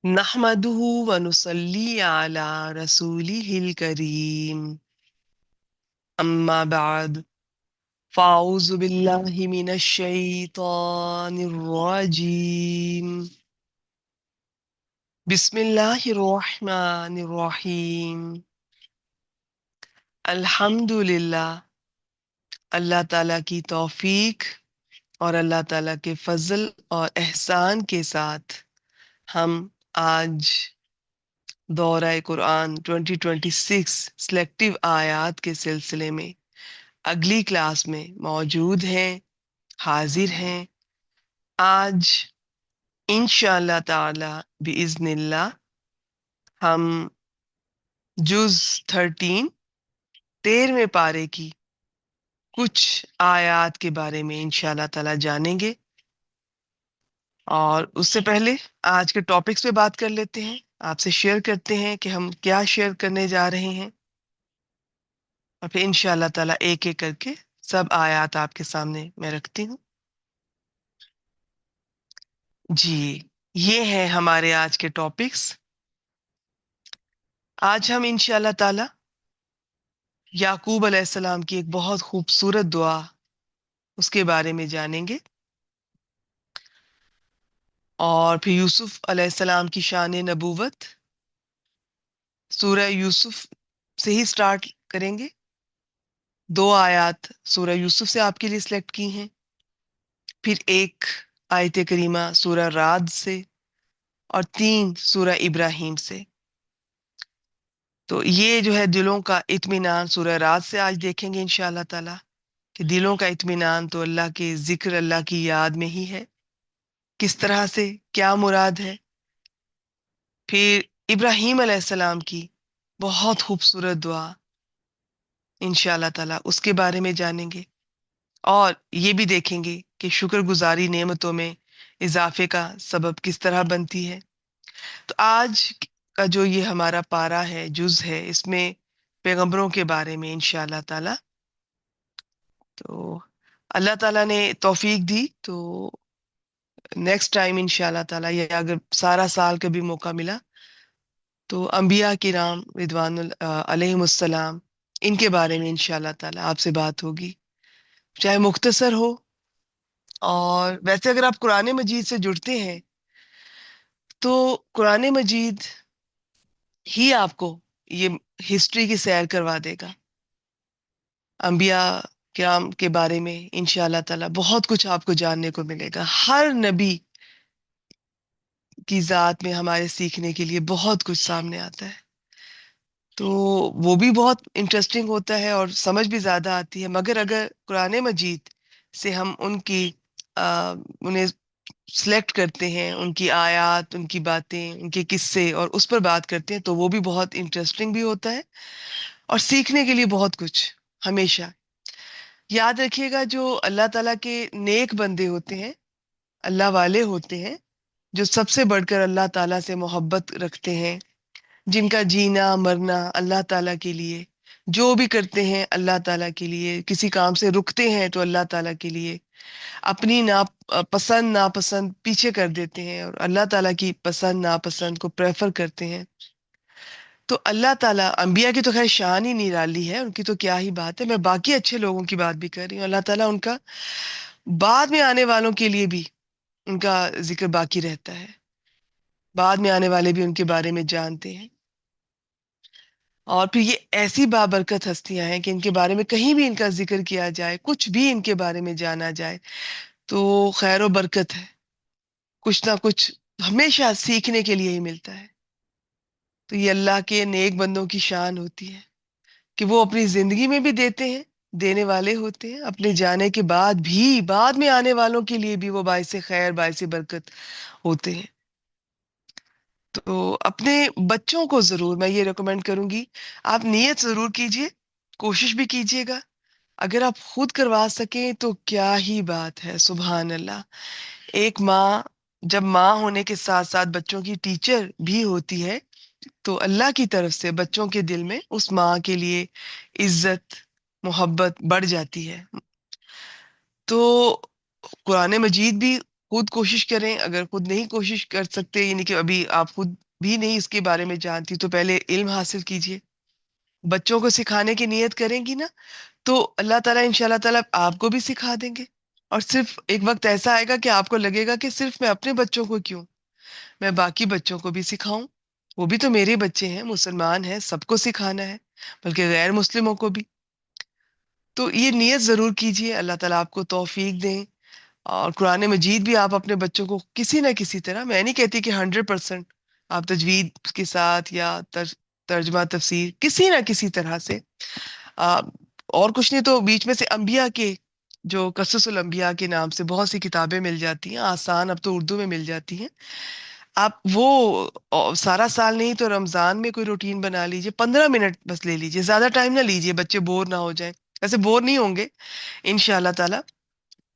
نحمده ونصلي على رسوله الكريم أما بعد فأعوذ بالله من الشيطان الرجيم بسم الله الرحمن الرحيم الحمد للہ اللہ تعالیٰ کی توفیق اور اللہ تعالیٰ کے فضل اور احسان کے ساتھ ہم آج دورہ قرآن 2026 سلیکٹیو آیات کے سلسلے میں اگلی کلاس میں موجود ہیں، حاضر ہیں۔ آج انشاءاللہ تعالی بإذن اللہ ہم جز 13ویں پارے کی کچھ آیات کے بارے میں انشاءاللہ تعالی جانیں گے، اور اس سے پہلے آج کے ٹاپکس پہ بات کر لیتے ہیں، آپ سے شیئر کرتے ہیں کہ ہم کیا شیئر کرنے جا رہے ہیں، اور پھر انشاءاللہ تعالی ایک ایک کر کے سب آیات آپ کے سامنے میں رکھتی ہوں۔ جی، یہ ہیں ہمارے آج کے ٹاپکس۔ آج ہم انشاءاللہ تعالی یعقوب علیہ السلام کی ایک بہت خوبصورت دعا اس کے بارے میں جانیں گے، اور پھر یوسف علیہ السلام کی شان نبوت، سورہ یوسف سے ہی سٹارٹ کریں گے۔ 2 آیات سورہ یوسف سے آپ کے لیے سلیکٹ کی ہیں، پھر ایک آیت کریمہ سورہ رعد سے، اور 3 سورہ ابراہیم سے۔ تو یہ جو ہے دلوں کا اطمینان سورہ رعد سے آج دیکھیں گے انشاءاللہ تعالی، کہ دلوں کا اطمینان تو اللہ کے ذکر، اللہ کی یاد میں ہی ہے، کس طرح سے، کیا مراد ہے۔ پھر ابراہیم علیہ السلام کی بہت خوبصورت دعا انشاءاللہ تعالی اس کے بارے میں جانیں گے، اور یہ بھی دیکھیں گے کہ شکر گزاری نعمتوں میں اضافے کا سبب کس طرح بنتی ہے۔ تو آج کا جو یہ ہمارا پارہ ہے، جز ہے، اس میں پیغمبروں کے بارے میں انشاءاللہ تعالی، تو اللہ تعالیٰ نے توفیق دی تو نیکسٹ ٹائم انشاءاللہ تعالی، یا اگر سارا سال کا بھی موقع ملا تو انبیاء کرام رضوان علیہم السلام، ان کے بارے میں انشاءاللہ تعالی آپ سے بات ہوگی، چاہے مختصر ہو۔ اور ویسے اگر آپ قرآن مجید سے جڑتے ہیں تو قرآن مجید ہی آپ کو یہ ہسٹری کی سیر کروا دے گا، انبیاء کرام کے بارے میں انشاءاللہ تعالی بہت کچھ آپ کو جاننے کو ملے گا۔ ہر نبی کی ذات میں ہمارے سیکھنے کے لیے بہت کچھ سامنے آتا ہے، تو وہ بھی بہت انٹرسٹنگ ہوتا ہے اور سمجھ بھی زیادہ آتی ہے۔ مگر اگر قرآن مجید سے ہم انہیں سلیکٹ کرتے ہیں، ان کی آیات، ان کی باتیں، ان کے قصے، اور اس پر بات کرتے ہیں، تو وہ بھی بہت انٹرسٹنگ بھی ہوتا ہے، اور سیکھنے کے لیے بہت کچھ ہمیشہ۔ یاد رکھیے گا، جو اللہ تعالیٰ کے نیک بندے ہوتے ہیں، اللہ والے ہوتے ہیں، جو سب سے بڑھ کر اللہ تعالیٰ سے محبت رکھتے ہیں، جن کا جینا مرنا اللہ تعالیٰ کے لیے، جو بھی کرتے ہیں اللہ تعالیٰ کے لیے، کسی کام سے رکتے ہیں تو اللہ تعالیٰ کے لیے، اپنی پسند ناپسند پیچھے کر دیتے ہیں اور اللہ تعالیٰ کی پسند ناپسند کو پریفر کرتے ہیں، تو اللہ تعالیٰ، انبیاء کی تو خیر شان ہی نرالی ہے، ان کی تو کیا ہی بات ہے، میں باقی اچھے لوگوں کی بات بھی کر رہی ہوں، اللہ تعالیٰ ان کا بعد میں آنے والوں کے لیے بھی ان کا ذکر باقی رہتا ہے، بعد میں آنے والے بھی ان کے بارے میں جانتے ہیں۔ اور پھر یہ ایسی بابرکت ہستیاں ہیں کہ ان کے بارے میں کہیں بھی ان کا ذکر کیا جائے، کچھ بھی ان کے بارے میں جانا جائے تو خیر و برکت ہے، کچھ نہ کچھ ہمیشہ سیکھنے کے لیے ہی ملتا ہے۔ تو یہ اللہ کے نیک بندوں کی شان ہوتی ہے کہ وہ اپنی زندگی میں بھی دیتے ہیں، دینے والے ہوتے ہیں، اپنے جانے کے بعد بھی بعد میں آنے والوں کے لیے بھی وہ باعث خیر، باعث برکت ہوتے ہیں۔ تو اپنے بچوں کو ضرور میں یہ ریکمینڈ کروں گی، آپ نیت ضرور کیجئے، کوشش بھی کیجئے گا، اگر آپ خود کروا سکیں تو کیا ہی بات ہے، سبحان اللہ۔ ایک ماں جب ماں ہونے کے ساتھ ساتھ بچوں کی ٹیچر بھی ہوتی ہے تو اللہ کی طرف سے بچوں کے دل میں اس ماں کے لیے عزت، محبت بڑھ جاتی ہے۔ تو قرآن مجید بھی خود کوشش کریں. اگر خود نہیں کوشش کر سکتے، یعنی کہ ابھی آپ خود بھی نہیں اس کے بارے میں جانتی، تو پہلے علم حاصل کیجئے. بچوں کو سکھانے کی نیت کریں گی نا، تو اللہ تعالیٰ ان شاء اللہ تعالیٰ آپ کو بھی سکھا دیں گے. اور صرف ایک وقت ایسا آئے گا کہ آپ کو لگے گا کہ صرف میں اپنے بچوں کو کیوں، میں باقی بچوں کو بھی سکھاؤں. وہ بھی تو میرے بچے ہیں، مسلمان ہیں، سب کو سکھانا ہے، بلکہ غیر مسلموں کو بھی. تو یہ نیت ضرور کیجئے. اللہ تعالیٰ آپ کو توفیق دیں. اور قرآن مجید بھی آپ اپنے بچوں کو کسی نہ کسی طرح، میں نہیں کہتی کہ 100% آپ تجوید کے ساتھ یا ترجمہ تفسیر کسی نہ کسی طرح سے، آ، اور کچھ نہیں تو بیچ میں سے انبیاء کے جو قصص الانبیاء کے نام سے بہت سی کتابیں مل جاتی ہیں آسان، اب تو اردو میں مل جاتی ہیں. آپ وہ سارا سال نہیں تو رمضان میں کوئی روٹین بنا لیجئے، 15 منٹ بس لے لیجئے، زیادہ ٹائم نہ لیجئے، بچے بور نہ ہو جائیں. ویسے بور نہیں ہوں گے انشاءاللہ تعالی،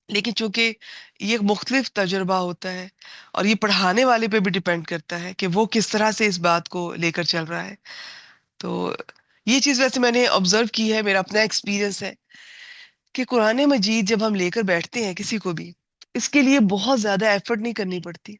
لیکن چونکہ یہ ایک مختلف تجربہ ہوتا ہے، اور یہ پڑھانے والے پہ بھی ڈیپینڈ کرتا ہے کہ وہ کس طرح سے اس بات کو لے کر چل رہا ہے. تو یہ چیز ویسے میں نے آبزرو کی ہے، میرا اپنا ایکسپیرینس ہے کہ قرآن مجید جب ہم لے کر بیٹھتے ہیں کسی کو بھی، اس کے لیے بہت زیادہ ایفرٹ نہیں کرنی پڑتی.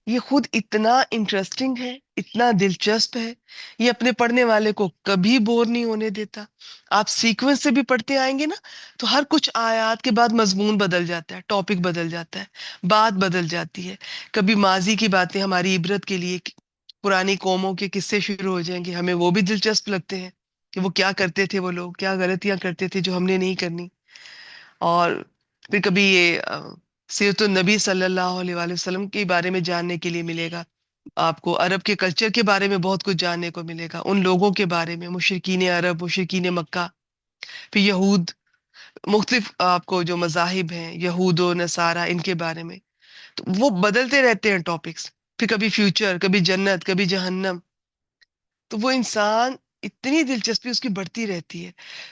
یہ خود اتنا انٹرسٹنگ ہے، اتنا دلچسپ ہے، یہ اپنے پڑھنے والے کو کبھی بور نہیں ہونے دیتا. آپ سیکوینس سے بھی پڑھتے آئیں گے نا، تو ہر کچھ آیات کے بعد مضمون بدل جاتا ہے، ٹاپک بدل جاتا ہے، بات بدل جاتی ہے. کبھی ماضی کی باتیں ہماری عبرت کے لیے، پرانی قوموں کے قصے شروع ہو جائیں گے، ہمیں وہ بھی دلچسپ لگتے ہیں کہ وہ کیا کرتے تھے، وہ لوگ کیا غلطیاں کرتے تھے جو ہم نے نہیں کرنی. اور پھر کبھی یہ سیرت النبی صلی اللہ علیہ وآلہ وسلم کے بارے میں جاننے کے لیے ملے گا. آپ کو عرب کے کلچر کے بارے میں بہت کچھ جاننے کو ملے گا، ان لوگوں کے بارے میں، مشرکین عرب، مشرکین مکہ، پھر یہود، مختلف آپ کو جو مذاہب ہیں، یہود و نصارہ، ان کے بارے میں. تو وہ بدلتے رہتے ہیں ٹاپکس. پھر کبھی فیوچر، کبھی جنت، کبھی جہنم. تو وہ انسان اتنی دلچسپی اس کی بڑھتی رہتی ہے.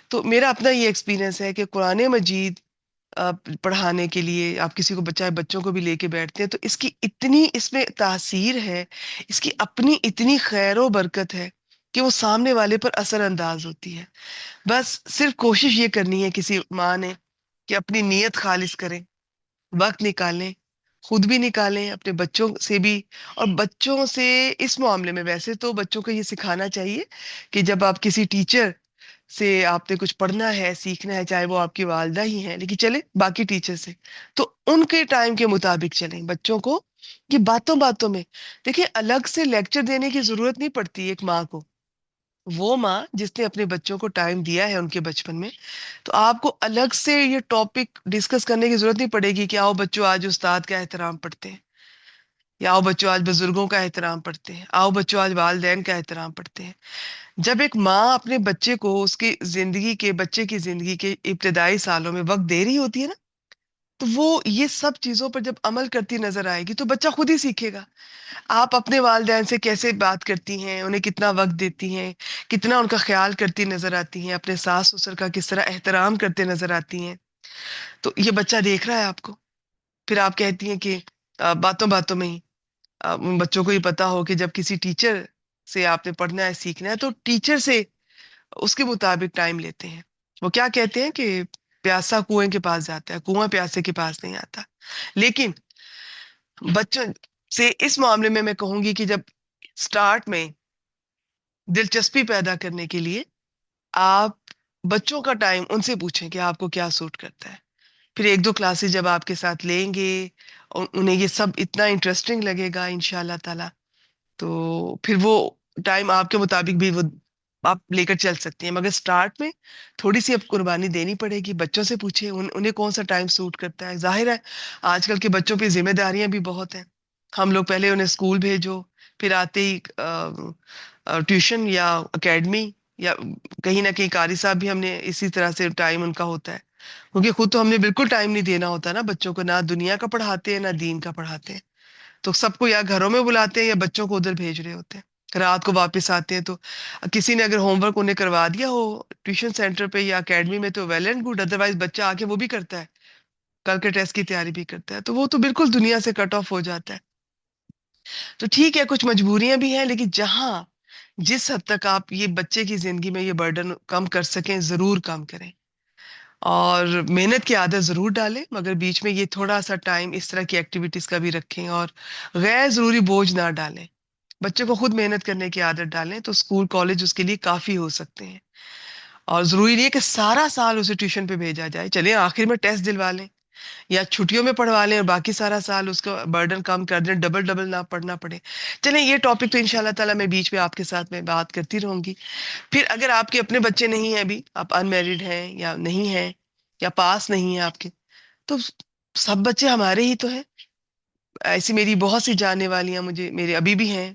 تو میرا اپنا یہ ایکسپیرینس ہے کہ قرآن مجید پڑھانے کے لیے آپ کسی کو بچائے بچوں کو بھی لے کے بیٹھتے ہیں، تو اس کی اتنی اس میں تاثیر ہے، اس کی اپنی اتنی خیر و برکت ہے کہ وہ سامنے والے پر اثر انداز ہوتی ہے. بس صرف کوشش یہ کرنی ہے کسی ماں نے کہ اپنی نیت خالص کریں، وقت نکالیں، خود بھی نکالیں، اپنے بچوں سے بھی. اور بچوں سے اس معاملے میں ویسے تو بچوں کو یہ سکھانا چاہیے کہ جب آپ کسی ٹیچر سے آپ نے کچھ پڑھنا ہے، سیکھنا ہے، چاہے وہ آپ کی والدہ ہی ہیں، لیکن چلے باقی ٹیچر سے، تو ان کے ٹائم کے مطابق چلیں. بچوں کو یہ باتوں باتوں میں دیکھیں، الگ سے لیکچر دینے کی ضرورت نہیں پڑتی ایک ماں کو. وہ ماں جس نے اپنے بچوں کو ٹائم دیا ہے ان کے بچپن میں، تو آپ کو الگ سے یہ ٹاپک ڈسکس کرنے کی ضرورت نہیں پڑے گی کہ آؤ بچوں آج استاد کا احترام پڑھتے ہیں، یا آؤ بچوں آج بزرگوں کا احترام پڑھتے ہیں، آؤ بچوں آج والدین کا احترام پڑھتے ہیں. جب ایک ماں اپنے بچے کو اس کی زندگی کے، بچے کی زندگی کے ابتدائی سالوں میں وقت دے رہی ہوتی ہے نا، تو وہ یہ سب چیزوں پر جب عمل کرتی نظر آئے گی تو بچہ خود ہی سیکھے گا. آپ اپنے والدین سے کیسے بات کرتی ہیں، انہیں کتنا وقت دیتی ہیں، کتنا ان کا خیال کرتی نظر آتی ہیں، اپنے ساس سسر کا کس طرح احترام کرتے نظر آتی ہیں، تو یہ بچہ دیکھ رہا ہے آپ کو. پھر آپ کہتی ہیں کہ باتوں باتوں میں ہی ان بچوں کو یہ پتا ہو کہ جب کسی ٹیچر سے آپ نے پڑھنا ہے، سیکھنا ہے، تو ٹیچر سے اس کے مطابق ٹائم لیتے ہیں. وہ کیا کہتے ہیں کہ پیاسا کنویں کے پاس جاتا ہے، کنواں پیاسے کے پاس نہیں آتا. لیکن بچوں سے اس معاملے میں کہوں گی کہ جب سٹارٹ میں دلچسپی پیدا کرنے کے لیے آپ بچوں کا ٹائم ان سے پوچھیں کہ آپ کو کیا سوٹ کرتا ہے. پھر ایک دو کلاسز جب آپ کے ساتھ لیں گے، انہیں یہ سب اتنا انٹرسٹنگ لگے گا انشاءاللہ تعالی، تو پھر وہ ٹائم آپ کے مطابق بھی وہ آپ لے کر چل سکتے ہیں. مگر سٹارٹ میں تھوڑی سی اب قربانی دینی پڑے گی. بچوں سے پوچھیں انہیں کون سا ٹائم سوٹ کرتا ہے. ظاہر ہے آج کل کے بچوں پہ ذمہ داریاں بھی بہت ہیں. ہم لوگ پہلے انہیں اسکول بھیجو، پھر آتے ہی ٹیوشن یا اکیڈمی، یا کہیں نہ کہیں قاری صاحب بھی ہم نے اسی طرح سے ٹائم ان کا ہوتا ہے. کیونکہ خود تو ہم نے بالکل ٹائم نہیں دینا ہوتا نا بچوں کو، نہ دنیا کا پڑھاتے ہیں نہ دین کا پڑھاتے ہیں. تو سب کو یا گھروں میں بلاتے ہیں یا بچوں کو ادھر بھیج رہے ہوتے ہیں. رات کو واپس آتے ہیں تو کسی نے اگر ہوم ورک انہیں کروا دیا ہو ٹیوشن سینٹر پہ یا اکیڈمی میں تو ویل اینڈ گڈ، ادروائز بچہ آ کے وہ بھی کرتا ہے، کل کے ٹیسٹ کی تیاری بھی کرتا ہے، تو وہ تو بالکل دنیا سے کٹ آف ہو جاتا ہے. تو ٹھیک ہے کچھ مجبوریاں بھی ہیں، لیکن جہاں جس حد تک آپ یہ بچے کی زندگی میں یہ برڈن کم کر سکیں ضرور کم کریں. اور محنت کی عادت ضرور ڈالیں، مگر بیچ میں یہ تھوڑا سا ٹائم اس طرح کی ایکٹیویٹیز کا بھی رکھیں، اور غیر ضروری بوجھ نہ ڈالیں۔ بچے کو خود محنت کرنے کی عادت ڈالیں تو اسکول کالج اس کے لیے کافی ہو سکتے ہیں، اور ضروری نہیں ہے کہ سارا سال اسے ٹیوشن پہ بھیجا جائے، چلیے آخر میں ٹیسٹ دلوا لیں یا چھٹیوں میں پڑھوا لیں اور باقی سارا سال اس کا برڈن کم کر دیں، ڈبل ڈبل نہ پڑھنا پڑے۔ چلیں یہ ٹاپک تو انشاءاللہ تعالیٰ میں بیچ میں آپ کے ساتھ میں بات کرتی رہوں گی۔ پھر اگر آپ کے اپنے بچے نہیں ہیں، ابھی آپ ان میرڈ ہیں یا نہیں ہیں یا پاس نہیں ہیں آپ کے، تو سب بچے ہمارے ہی تو ہیں۔ ایسی میری بہت سی جاننے والیاں مجھے میرے ابھی بھی ہیں،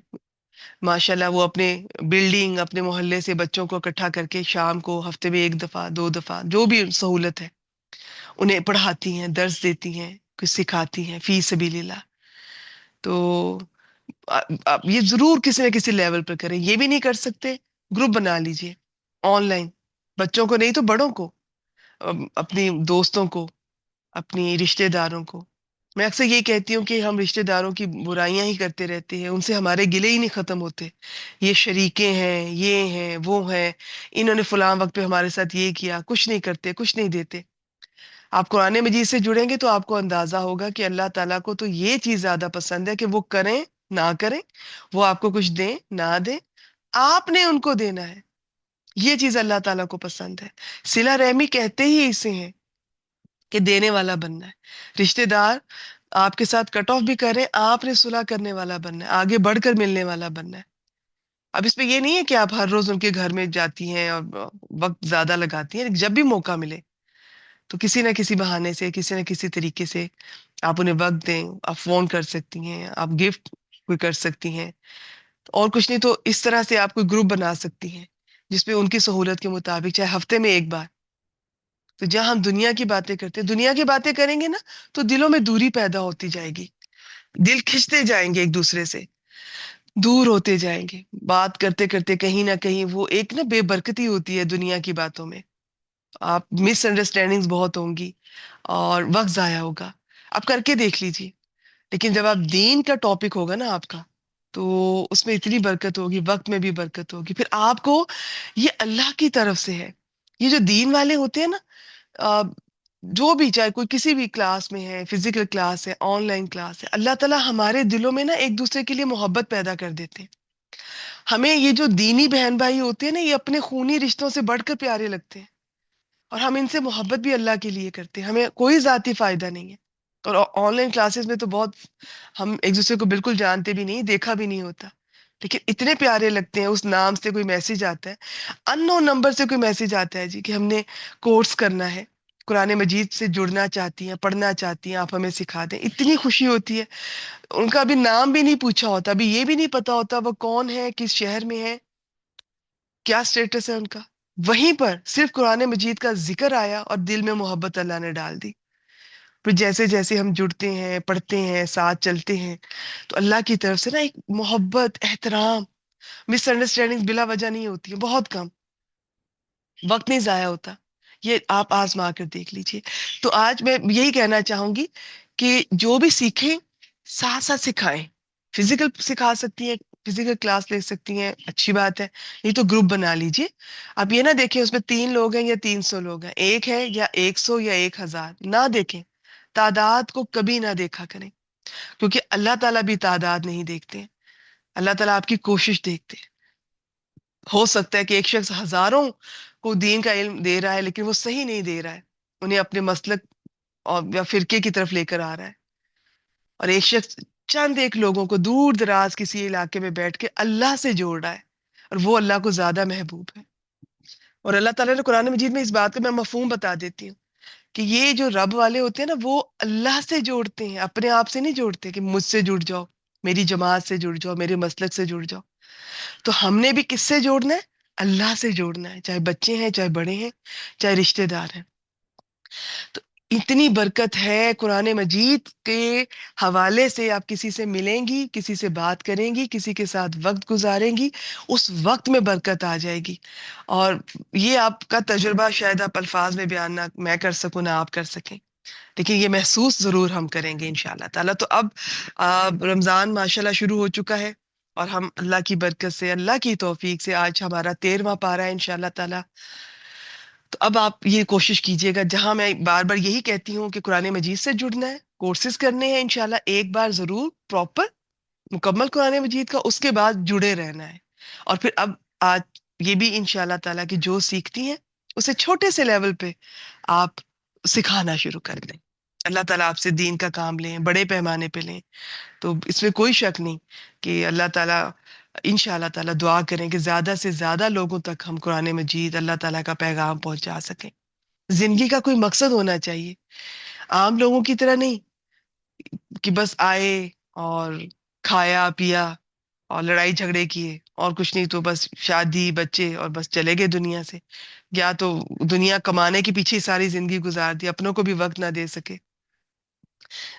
ماشاءاللہ وہ اپنے بلڈنگ اپنے محلے سے بچوں کو اکٹھا کر کے شام کو ہفتے میں ایک دفعہ دو دفعہ جو بھی سہولت ہے انہیں پڑھاتی ہیں، درس دیتی ہیں، کچھ سکھاتی ہیں فی سبیل اللہ۔ تو آپ یہ ضرور کسی نہ کسی لیول پر کریں۔ یہ بھی نہیں کر سکتے، گروپ بنا لیجئے آن لائن، بچوں کو نہیں تو بڑوں کو، اپنی دوستوں کو، اپنی رشتہ داروں کو۔ میں اکثر یہ کہتی ہوں کہ ہم رشتہ داروں کی برائیاں ہی کرتے رہتے ہیں، ان سے ہمارے گلے ہی نہیں ختم ہوتے۔ یہ شریکیں ہیں، یہ ہیں، وہ ہیں، انہوں نے فلاں وقت پہ ہمارے ساتھ یہ کیا، کچھ نہیں کرتے، کچھ نہیں دیتے۔ آپ قرآن مجید سے جڑیں گے تو آپ کو اندازہ ہوگا کہ اللہ تعالیٰ کو تو یہ چیز زیادہ پسند ہے کہ وہ کریں نہ کریں، وہ آپ کو کچھ دیں نہ دیں، آپ نے ان کو دینا ہے۔ یہ چیز اللہ تعالیٰ کو پسند ہے۔ صلہ رحمی کہتے ہی اسے ہیں کہ دینے والا بننا ہے۔ رشتہ دار آپ کے ساتھ کٹ آف بھی کریں، آپ نے صلح کرنے والا بننا ہے، آگے بڑھ کر ملنے والا بننا ہے۔ اب اس میں یہ نہیں ہے کہ آپ ہر روز ان کے گھر میں جاتی ہیں اور وقت زیادہ لگاتی ہیں، جب بھی موقع ملے تو کسی نہ کسی بہانے سے، کسی نہ کسی طریقے سے آپ انہیں وقت دیں۔ آپ فون کر سکتی ہیں، آپ گفٹ کوئی کر سکتی ہیں، اور کچھ نہیں تو اس طرح سے آپ کوئی گروپ بنا سکتی ہیں جس میں ان کی سہولت کے مطابق چاہے ہفتے میں ایک بار، تو جہاں ہم دنیا کی باتیں کرتے ہیں، دنیا کی باتیں کریں گے نا تو دلوں میں دوری پیدا ہوتی جائے گی، دل کھنچتے جائیں گے ایک دوسرے سے، دور ہوتے جائیں گے، بات کرتے کرتے کہیں نہ کہیں وہ ایک نا بے برکتی ہوتی ہے دنیا کی باتوں میں، آپ مس انڈرسٹینڈنگز بہت ہوں گی اور وقت ضائع ہوگا۔ آپ کر کے دیکھ لیجیے، لیکن جب آپ دین کا ٹاپک ہوگا نا آپ کا، تو اس میں اتنی برکت ہوگی، وقت میں بھی برکت ہوگی۔ پھر آپ کو یہ اللہ کی طرف سے ہے۔ یہ جو دین والے ہوتے ہیں نا، آ، جو بھی چاہے کوئی کسی بھی کلاس میں ہے، فزیکل کلاس ہے، آن لائن کلاس ہے، اللہ تعالیٰ ہمارے دلوں میں نا ایک دوسرے کے لیے محبت پیدا کر دیتے ہیں۔ ہمیں یہ جو دینی بہن بھائی ہوتے ہیں نا، یہ اپنے خونی رشتوں سے بڑھ کر پیارے لگتے ہیں، اور ہم ان سے محبت بھی اللہ کے لیے کرتے ہیں، ہمیں کوئی ذاتی فائدہ نہیں ہے۔ اور آن لائن کلاسز میں تو بہت، ہم ایک دوسرے کو بالکل جانتے بھی نہیں، دیکھا بھی نہیں ہوتا، لیکن اتنے پیارے لگتے ہیں۔ اس نام سے کوئی میسج آتا ہے، ان نون نمبر سے کوئی میسج آتا ہے جی کہ ہم نے کورس کرنا ہے، قرآن مجید سے جڑنا چاہتی ہیں، پڑھنا چاہتی ہیں، آپ ہمیں سکھا دیں۔ اتنی خوشی ہوتی ہے۔ ان کا ابھی نام بھی نہیں پوچھا ہوتا، ابھی یہ بھی نہیں پتا ہوتا وہ کون ہے، کس شہر میں ہے، کیا سٹیٹس ہے ان کا، وہیں پر صرف قرآن مجید کا ذکر آیا اور دل میں محبت اللہ نے ڈال دی۔ پھر جیسے جیسے ہم جڑتے ہیں، پڑھتے ہیں، ساتھ چلتے ہیں، تو اللہ کی طرف سے نا ایک محبت، احترام، مس انڈرسٹینڈنگ بلا وجہ نہیں ہوتی ہے، بہت کم، وقت نہیں ضائع ہوتا۔ یہ آپ آزما کر دیکھ لیجئے۔ تو آج میں یہی کہنا چاہوں گی کہ جو بھی سیکھیں ساتھ ساتھ سکھائیں۔ فزیکل سکھا سکتی ہیں، فزیکل کلاس لے سکتی ہیں، اچھی بات ہے، نہیں تو گروپ بنا لیجئے۔ اب یہ نہ دیکھیں اس میں 3 لوگ ہیں یا 300 لوگ ہیں، ایک ہے یا 100 یا 1000، نہ دیکھیں، تعداد کو کبھی نہ دیکھا کریں، کیونکہ اللہ تعالیٰ بھی تعداد نہیں دیکھتے ہیں، اللہ تعالیٰ آپ کی کوشش دیکھتے ہیں۔ ہو سکتا ہے کہ ایک شخص ہزاروں کو دین کا علم دے رہا ہے لیکن وہ صحیح نہیں دے رہا ہے، انہیں اپنے مسلک اور یا فرقے کی طرف لے کر آ رہا ہے، اور ایک شخص چند ایک لوگوں کو دور دراز کسی علاقے میں بیٹھ کے اللہ سے جوڑ رہا ہے، اور وہ اللہ کو زیادہ محبوب ہے۔ اور اللہ تعالیٰ نے قرآن مجید میں اس بات کا میں مفہوم بتا دیتی ہوں کہ یہ جو رب والے ہوتے ہیں نا، وہ اللہ سے جوڑتے ہیں، اپنے آپ سے نہیں جوڑتے کہ مجھ سے جڑ جاؤ، میری جماعت سے جڑ جاؤ، میرے مسلک سے جڑ جاؤ۔ تو ہم نے بھی کس سے جوڑنا ہے؟ اللہ سے جوڑنا ہے، چاہے بچے ہیں، چاہے بڑے ہیں، چاہے رشتہ دار ہیں۔ تو اتنی برکت ہے قرآن مجید کے حوالے سے، آپ کسی سے ملیں گی، کسی سے بات کریں گی، کسی کے ساتھ وقت گزاریں گی، اس وقت میں برکت آ جائے گی۔ اور یہ آپ کا تجربہ شاید آپ الفاظ میں بیان نہ میں کر سکوں نہ آپ کر سکیں، لیکن یہ محسوس ضرور ہم کریں گے انشاءاللہ تعالیٰ۔ تو اب رمضان ماشاءاللہ شروع ہو چکا ہے، اور ہم اللہ کی برکت سے، اللہ کی توفیق سے، آج ہمارا 13واں پارہ ہے انشاءاللہ تعالیٰ۔ تو اب آپ یہ کوشش کیجئے گا، جہاں میں بار بار یہی کہتی ہوں کہ قرآن مجید سے جڑنا ہے، کورسز کرنے ہیں انشاءاللہ، ایک بار ضرور پراپر مکمل قرآن مجید کا، اس کے بعد جڑے رہنا ہے. اور پھر اب آج یہ بھی انشاءاللہ تعالیٰ کہ جو سیکھتی ہیں اسے چھوٹے سے لیول پہ آپ سکھانا شروع کر دیں. اللہ تعالیٰ آپ سے دین کا کام لیں، بڑے پیمانے پہ لیں. تو اس میں کوئی شک نہیں کہ اللہ تعالیٰ انشاءاللہ تعالیٰ دعا کریں کہ زیادہ سے زیادہ لوگوں تک ہم قرآن مجید اللہ تعالیٰ کا پیغام پہنچا سکیں. زندگی کا کوئی مقصد ہونا چاہیے، عام لوگوں کی طرح نہیں کہ بس آئے اور کھایا پیا اور لڑائی جھگڑے کیے اور کچھ نہیں، تو بس شادی بچے اور بس چلے گئے دنیا سے، یا تو دنیا کمانے کے پیچھے ساری زندگی گزار دی، اپنوں کو بھی وقت نہ دے سکے.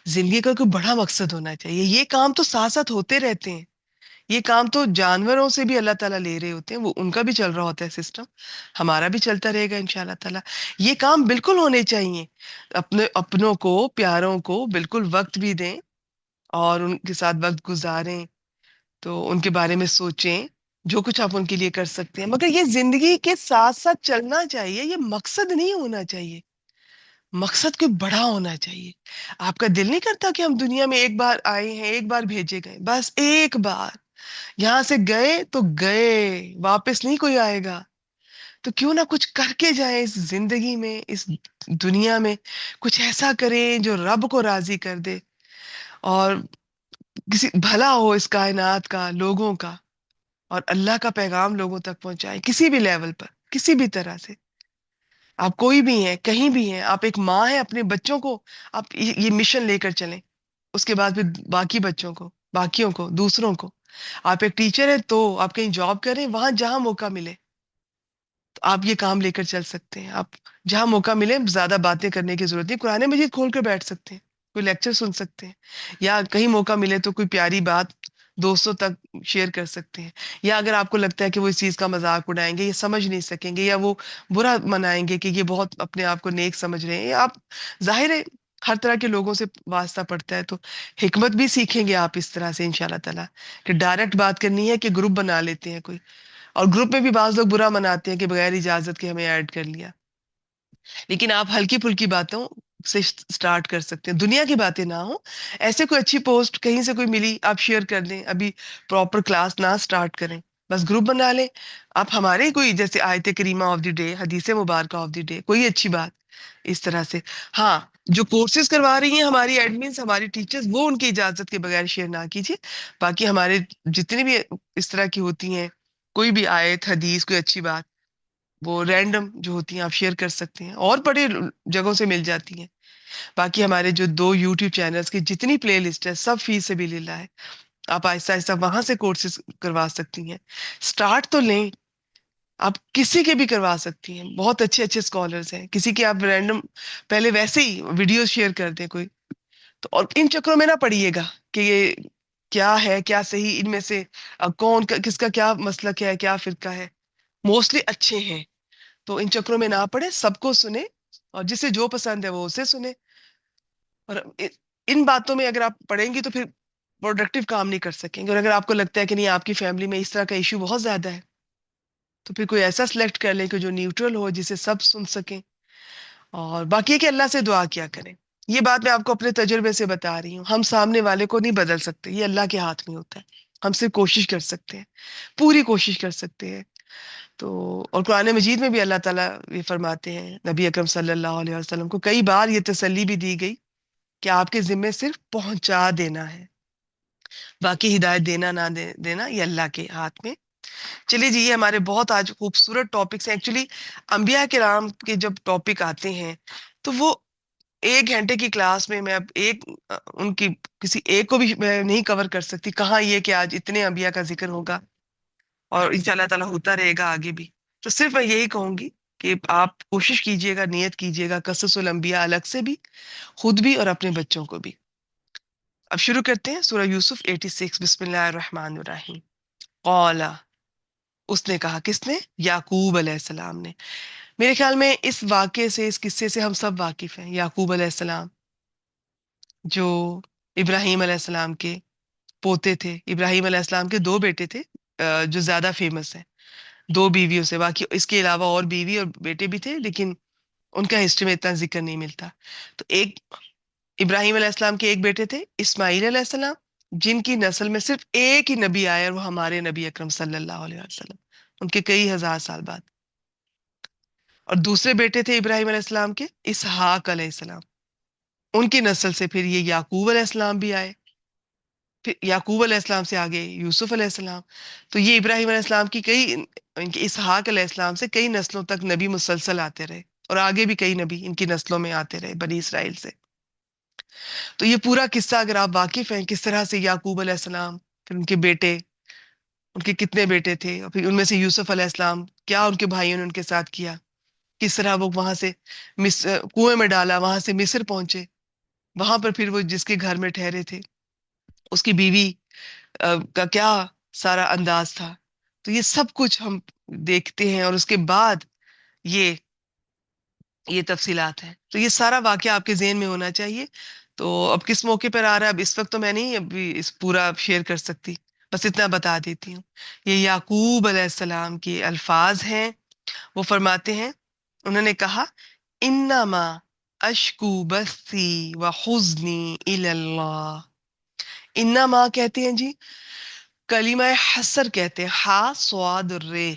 زندگی کا کوئی بڑا مقصد ہونا چاہیے. یہ کام تو ساتھ ساتھ ہوتے رہتے ہیں، یہ کام تو جانوروں سے بھی اللہ تعالیٰ لے رہے ہوتے ہیں، وہ ان کا بھی چل رہا ہوتا ہے سسٹم، ہمارا بھی چلتا رہے گا انشاءاللہ تعالیٰ. یہ کام بالکل ہونے چاہیے. اپنے اپنوں کو، پیاروں کو بالکل وقت بھی دیں اور ان کے ساتھ وقت گزاریں، تو ان کے بارے میں سوچیں جو کچھ آپ ان کے لیے کر سکتے ہیں. مگر یہ زندگی کے ساتھ ساتھ چلنا چاہیے، یہ مقصد نہیں ہونا چاہیے. مقصد کوئی بڑا ہونا چاہیے. آپ کا دل نہیں کرتا کہ ہم دنیا میں ایک بار آئے ہیں، ایک بار بھیجے گئے، بس ایک بار یہاں سے گئے تو گئے، واپس نہیں کوئی آئے گا. تو کیوں نہ کچھ کر کے جائیں اس زندگی میں، اس دنیا میں کچھ ایسا کریں جو رب کو راضی کر دے اور کسی بھلا ہو اس کائنات کا، لوگوں کا، اور اللہ کا پیغام لوگوں تک پہنچائیں کسی بھی لیول پر، کسی بھی طرح سے. آپ کوئی بھی ہیں، کہیں بھی ہیں، آپ ایک ماں ہیں، اپنے بچوں کو آپ یہ مشن لے کر چلیں. اس کے بعد پھر باقی بچوں کو، باقیوں کو، دوسروں کو. آپ ایک ٹیچر ہیں تو آپ کہیں جاب کریں، وہاں جہاں موقع ملے تو آپ یہ کام لے کر چل سکتے ہیں. آپ جہاں موقع ملے، زیادہ باتیں کرنے کی ضرورت نہیں، قرآن مجید کھول کر بیٹھ سکتے ہیں، کوئی لیکچر سن سکتے ہیں، یا کہیں موقع ملے تو کوئی پیاری بات دوستوں تک شیئر کر سکتے ہیں. یا اگر آپ کو لگتا ہے کہ وہ اس چیز کا مذاق اڑائیں گے، یہ سمجھ نہیں سکیں گے، یا وہ برا منائیں گے کہ یہ بہت اپنے آپ کو نیک سمجھ رہے ہیں، یا آپ ظاہر ہے ہر طرح کے لوگوں سے واسطہ پڑتا ہے، تو حکمت بھی سیکھیں گے آپ اس طرح سے انشاءاللہ تعالیٰ کہ ڈائریکٹ بات کرنی ہے کہ گروپ بنا لیتے ہیں کوئی، اور گروپ میں بھی بعض لوگ برا مناتے ہیں کہ بغیر اجازت کے ہمیں ایڈ کر لیا. لیکن آپ ہلکی پھلکی باتوں سے سٹارٹ کر سکتے ہیں، دنیا کی باتیں نہ ہوں. ایسے کوئی اچھی پوسٹ کہیں سے کوئی ملی، آپ شیئر کر دیں. ابھی پراپر کلاس نہ سٹارٹ کریں، بس گروپ بنا لیں. آپ ہمارے کوئی جیسے آیت کریمہ آف دی ڈے، حدیث مبارکہ آف دی ڈے، کوئی اچھی بات اس طرح سے. ہاں، جو کورسز کروا رہی ہیں ہماری ایڈمنس، ہماری ٹیچرز، وہ ان کی اجازت کے بغیر شیئر نہ کیجیے. باقی ہمارے جتنی بھی اس طرح کی ہوتی ہیں، کوئی بھی آیت حدیث، کوئی اچھی بات، وہ رینڈم جو ہوتی ہیں آپ شیئر کر سکتے ہیں، اور بڑے جگہوں سے مل جاتی ہیں. باقی ہمارے جو 2 یوٹیوب چینلز کی جتنی پلے لسٹ ہے، سب فی سبیل اللہ ہے. آپ آہستہ آہستہ وہاں سے کورسز کروا سکتی ہیں. سٹارٹ تو لیں، آپ کسی کے بھی کروا سکتی ہیں، بہت اچھے اچھے اسکالرز ہیں. کسی کے آپ رینڈم پہلے ویسے ہی ویڈیوز شیئر کر دیں کوئی تو، اور ان چکروں میں نہ پڑیے گا کہ یہ کیا ہے، کیا صحیح، ان میں سے کون کس کا کیا مسلک ہے، کیا فرقہ ہے. موسٹلی اچھے ہیں، تو ان چکروں میں نہ پڑے، سب کو سنیں، اور جسے جو پسند ہے وہ اسے سنیں. اور ان باتوں میں اگر آپ پڑھیں گی تو پھر پروڈکٹیو کام نہیں کر سکیں گے. اور اگر آپ کو لگتا ہے کہ نہیں، آپ کی فیملی میں اس طرح کا ایشو بہت زیادہ ہے، تو پھر کوئی ایسا سلیکٹ کر لیں کہ جو نیوٹرل ہو، جسے سب سن سکیں. اور باقی ہے کہ اللہ سے دعا کیا کریں. یہ بات میں آپ کو اپنے تجربے سے بتا رہی ہوں. ہم سامنے والے کو نہیں بدل سکتے، یہ اللہ کے ہاتھ میں ہوتا ہے. ہم صرف کوشش کر سکتے ہیں، پوری کوشش کر سکتے ہیں. تو اور قرآن مجید میں بھی اللہ تعالیٰ یہ فرماتے ہیں، نبی اکرم صلی اللہ علیہ وسلم کو کئی بار یہ تسلی بھی دی گئی کہ آپ کے ذمے صرف پہنچا دینا ہے، باقی ہدایت دینا نہ دینا یہ اللہ کے ہاتھ میں. چلیے جی، یہ ہمارے بہت آج خوبصورت ٹاپکس ہیں. ایکچولی انبیاء کرام کے جب ٹاپک آتے ہیں تو وہ 1 گھنٹے کی کلاس میں اب ان کی کسی ایک کو بھی میں نہیں کور کر سکتی. کہاں یہ کہ آج اتنے انبیاء کا ذکر ہوگا، اور انشاءاللہ تعالیٰ ہوتا رہے گا آگے بھی. تو صرف میں یہی کہوں گی کہ آپ کوشش کیجئے گا، نیت کیجئے گا، قصص الانبیاء الگ سے بھی، خود بھی اور اپنے بچوں کو بھی. اب شروع کرتے ہیں سورہ یوسف 86. بسم اللہ الرحمن الرحیم. قال، اس نے کہا، کس نے؟ یعقوب علیہ السلام نے. میرے خیال میں اس واقعے سے، اس قصے سے ہم سب واقف ہیں. یعقوب علیہ السلام جو ابراہیم علیہ السلام کے پوتے تھے. ابراہیم علیہ السلام کے 2 بیٹے تھے جو زیادہ فیمس ہیں. 2 بیویوں سے، باقی اس کے علاوہ اور بیوی اور بیٹے بھی تھے لیکن ان کا ہسٹری میں اتنا ذکر نہیں ملتا. تو ایک ابراہیم علیہ السلام کے ایک بیٹے تھے اسماعیل علیہ السلام، جن کی نسل میں صرف ایک ہی نبی آیا اور وہ ہمارے نبی اکرم صلی اللہ علیہ وسلم، ان کے کئی ہزار سال بعد. اور دوسرے بیٹے تھے ابراہیم علیہ السلام کے اسحاق علیہ السلام، ان کی نسل سے پھر یہ یعقوب علیہ السلام بھی آئے، پھر یعقوب علیہ السلام سے آگے یوسف علیہ السلام. تو یہ ابراہیم علیہ السلام کی کئی، ان کے اسحاق علیہ السلام سے کئی نسلوں تک نبی مسلسل آتے رہے، اور آگے بھی کئی نبی ان کی نسلوں میں آتے رہے بنی اسرائیل سے. تو یہ پورا قصہ اگر آپ واقف ہیں کس طرح سے یعقوب علیہ السلام، پھر ان کے بیٹے، ان کے کتنے بیٹے تھے، اور پھر ان میں سے یوسف علیہ السلام، کیا ان کے بھائیوں نے ان کے ساتھ کیا، کس طرح وہ وہاں سے کنویں میں ڈالا، وہاں سے مصر پہنچے، وہاں پر پھر وہ جس کے گھر میں ٹھہرے تھے اس کی بیوی کا کیا سارا انداز تھا. تو یہ سب کچھ ہم دیکھتے ہیں، اور اس کے بعد یہ یہ تفصیلات ہیں. تو یہ سارا واقعہ آپ کے ذہن میں ہونا چاہیے. تو اب کس موقع پر آ رہا ہے، اب اس وقت تو میں نہیں ابھی اس پورا شیئر کر سکتی، بس اتنا بتا دیتی ہوں. یہ یعقوب علیہ السلام کے الفاظ ہیں. وہ فرماتے ہیں، انہوں نے کہا انما اشکو بثی و حزنی الی اللہ. انما کہتے ہیں جی کلمہ حسر کہتے ہیں، ہا صاد رے.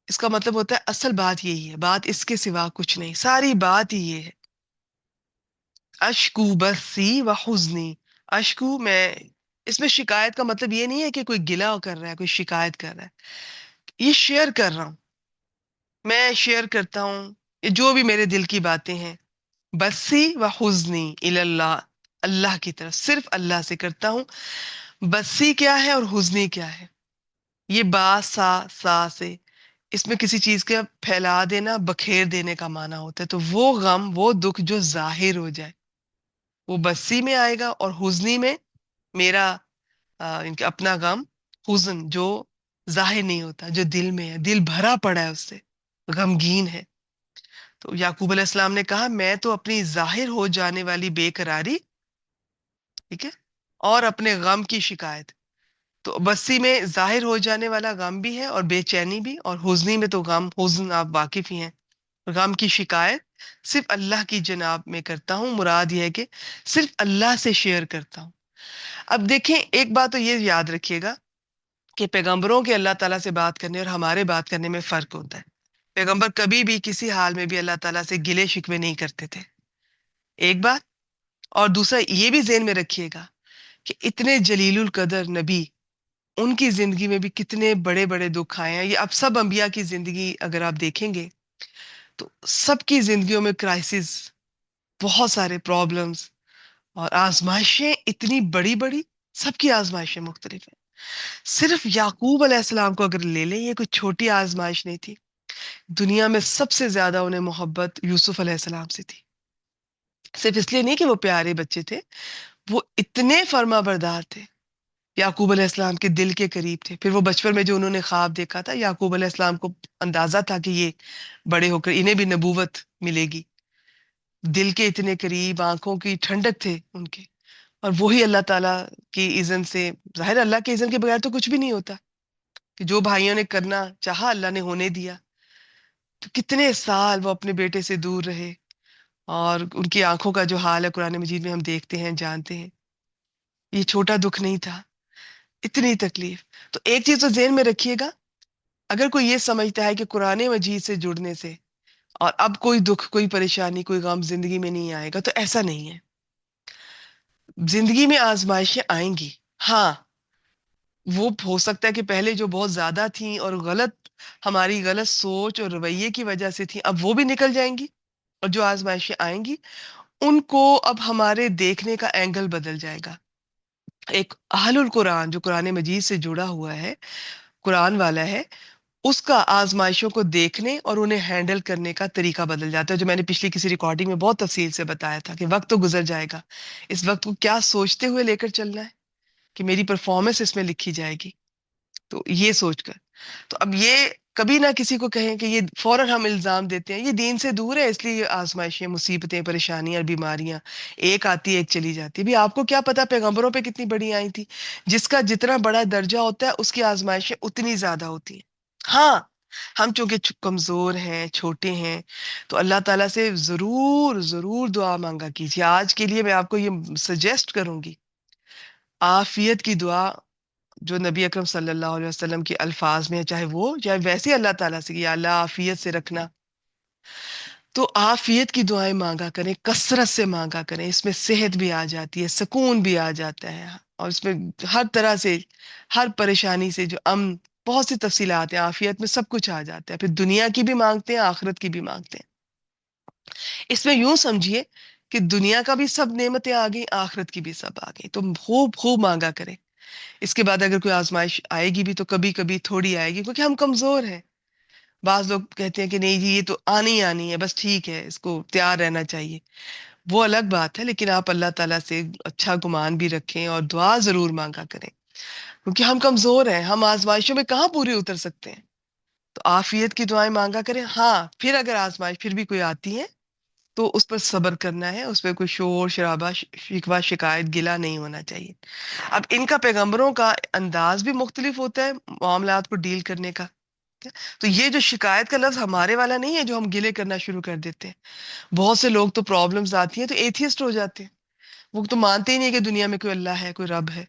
اس کا مطلب ہوتا ہے اصل بات یہی ہے، بات اس کے سوا کچھ نہیں، ساری بات ہی یہ ہے. اشکو بثی و حزنی، اشکو میں، اس میں شکایت کا مطلب یہ نہیں ہے کہ کوئی گلہ کر رہا ہے، کوئی شکایت کر رہا ہے، یہ شیئر کر رہا ہوں، میں شیئر کرتا ہوں یہ جو بھی میرے دل کی باتیں ہیں. بسی و حزنی الی اللہ، اللہ کی طرف، صرف اللہ سے کرتا ہوں. بسی کیا ہے اور حزنی کیا ہے؟ یہ با سا سے اس میں کسی چیز کا پھیلا دینا، بکھیر دینے کا معنی ہوتا ہے. تو وہ غم، وہ دکھ جو ظاہر ہو جائے وہ بسی میں آئے گا، اور حزنی میں میرا ان کے اپنا غم، حزن جو ظاہر نہیں ہوتا، جو دل میں ہے، دل بھرا پڑا ہے اس سے، غمگین ہے. تو یعقوب علیہ السلام نے کہا میں تو اپنی ظاہر ہو جانے والی بے قراری، ٹھیک ہے، اور اپنے غم کی شکایت. تو بسی میں ظاہر ہو جانے والا غم بھی ہے اور بے چینی بھی، اور حزنی میں تو غم، حزن آپ واقف ہی ہیں، غم کی شکایت صرف اللہ کی جناب میں کرتا ہوں. مراد یہ ہے کہ صرف اللہ سے شیئر کرتا ہوں. اب دیکھیں ایک بات تو یہ یاد رکھیے گا کہ پیغمبروں کے اللہ تعالیٰ سے بات کرنے اور ہمارے بات کرنے میں فرق ہوتا ہے. پیغمبر کبھی بھی کسی حال میں بھی اللہ تعالیٰ سے گلے شکوے نہیں کرتے تھے، ایک بات. اور دوسرا یہ بھی ذہن میں رکھیے گا کہ اتنے جلیل القدر نبی، ان کی زندگی میں بھی کتنے بڑے بڑے دکھ آئے ہیں. یہ اب سب انبیاء کی زندگی اگر آپ دیکھیں گے تو سب کی زندگیوں میں کرائسس، بہت سارے پرابلمز اور آزمائشیں اتنی بڑی بڑی، سب کی آزمائشیں مختلف ہیں. صرف یعقوب علیہ السلام کو اگر لے لیں، یہ کوئی چھوٹی آزمائش نہیں تھی. دنیا میں سب سے زیادہ انہیں محبت یوسف علیہ السلام سے تھی، صرف اس لیے نہیں کہ وہ پیارے بچے تھے، وہ اتنے فرما بردار تھے، یعقوب علیہ السلام کے دل کے قریب تھے. پھر وہ بچپن میں جو انہوں نے خواب دیکھا تھا، یعقوب علیہ السلام کو اندازہ تھا کہ یہ بڑے ہو کر انہیں بھی نبوت ملے گی. دل کے اتنے قریب، آنکھوں کی ٹھنڈک تھے ان کے. اور وہی اللہ تعالیٰ کی اذن سے، ظاہر اللہ کے اذن کے بغیر تو کچھ بھی نہیں ہوتا، کہ جو بھائیوں نے کرنا چاہا اللہ نے ہونے دیا. تو کتنے سال وہ اپنے بیٹے سے دور رہے، اور ان کی آنکھوں کا جو حال ہے قرآن مجید میں ہم دیکھتے ہیں، جانتے ہیں. یہ چھوٹا دکھ نہیں تھا، اتنی تکلیف. تو ایک چیز تو ذہن میں رکھیے گا، اگر کوئی یہ سمجھتا ہے کہ قرآن مجید سے جڑنے سے اور اب کوئی دکھ، کوئی پریشانی، کوئی غم زندگی میں نہیں آئے گا، تو ایسا نہیں ہے. زندگی میں آزمائشیں آئیں گی، ہاں، وہ ہو سکتا ہے کہ پہلے جو بہت زیادہ تھیں اور غلط، ہماری غلط سوچ اور رویے کی وجہ سے تھیں، اب وہ بھی نکل جائیں گی. اور جو آزمائشیں آئیں گی ان کو اب ہمارے دیکھنے کا اینگل بدل جائے گا. ایک اہل القرآن جو قرآن مجید سے جڑا ہوا ہے، قرآن والا ہے، اس کا آزمائشوں کو دیکھنے اور انہیں ہینڈل کرنے کا طریقہ بدل جاتا ہے. جو میں نے پچھلی کسی ریکارڈنگ میں بہت تفصیل سے بتایا تھا کہ وقت تو گزر جائے گا، اس وقت کو کیا سوچتے ہوئے لے کر چلنا ہے کہ میری پرفارمنس اس میں لکھی جائے گی. تو یہ سوچ کر، تو اب یہ کبھی نہ کسی کو کہیں کہ یہ فوراً ہم الزام دیتے ہیں یہ دین سے دور ہے اس لیے یہ آزمائشیں، مصیبتیں، پریشانیاں اور بیماریاں ایک آتی ہے ایک چلی جاتی ہے. بھی آپ کو کیا پتا پیغمبروں پہ کتنی بڑی آئی تھی. جس کا جتنا بڑا درجہ ہوتا ہے اس کی آزمائشیں اتنی زیادہ ہوتی ہیں. ہاں، ہم چونکہ کمزور ہیں، چھوٹے ہیں، تو اللہ تعالیٰ سے ضرور ضرور دعا مانگا کیجیے. آج کے لیے میں آپ کو یہ سجیسٹ کروں گی، عافیت کی دعا جو نبی اکرم صلی اللہ علیہ وسلم کے الفاظ میں ہے، چاہے وہ چاہے ویسے ہی اللہ تعالیٰ سے کہ یا اللہ عافیت سے رکھنا. تو عافیت کی دعائیں مانگا کریں، کثرت سے مانگا کریں. اس میں صحت بھی آ جاتی ہے، سکون بھی آ جاتا ہے، اور اس میں ہر طرح سے، ہر پریشانی سے جو امن، بہت سی تفصیلات ہیں عافیت میں، سب کچھ آ جاتا ہے. پھر دنیا کی بھی مانگتے ہیں، آخرت کی بھی مانگتے ہیں. اس میں یوں سمجھیے کہ دنیا کا بھی سب نعمتیں آ گئی، آخرت کی بھی سب آ گئی. تو خوب خوب مانگا کریں. اس کے بعد اگر کوئی آزمائش آئے گی بھی تو کبھی کبھی تھوڑی آئے گی، کیونکہ ہم کمزور ہیں. بعض لوگ کہتے ہیں کہ نہیں جی یہ تو آنی ہی آنی ہے، بس ٹھیک ہے، اس کو تیار رہنا چاہیے. وہ الگ بات ہے، لیکن آپ اللہ تعالیٰ سے اچھا گمان بھی رکھیں اور دعا ضرور مانگا کریں، کیونکہ ہم کمزور ہیں، ہم آزمائشوں میں کہاں پورے اتر سکتے ہیں. تو عافیت کی دعائیں مانگا کریں. ہاں، پھر اگر آزمائش پھر بھی کوئی آتی ہے تو اس پر صبر کرنا ہے، اس پہ کوئی شور شرابہ شکوہ شکایت گلہ نہیں ہونا چاہیے. اب ان کا پیغمبروں کا انداز بھی مختلف ہوتا ہے معاملات کو ڈیل کرنے کا. تو یہ جو شکایت کا لفظ ہمارے والا نہیں ہے جو ہم گلے کرنا شروع کر دیتے ہیں. بہت سے لوگ تو پرابلمز آتی ہیں تو ایتھیسٹ ہو جاتے ہیں، وہ تو مانتے ہی نہیں کہ دنیا میں کوئی اللہ ہے، کوئی رب ہے.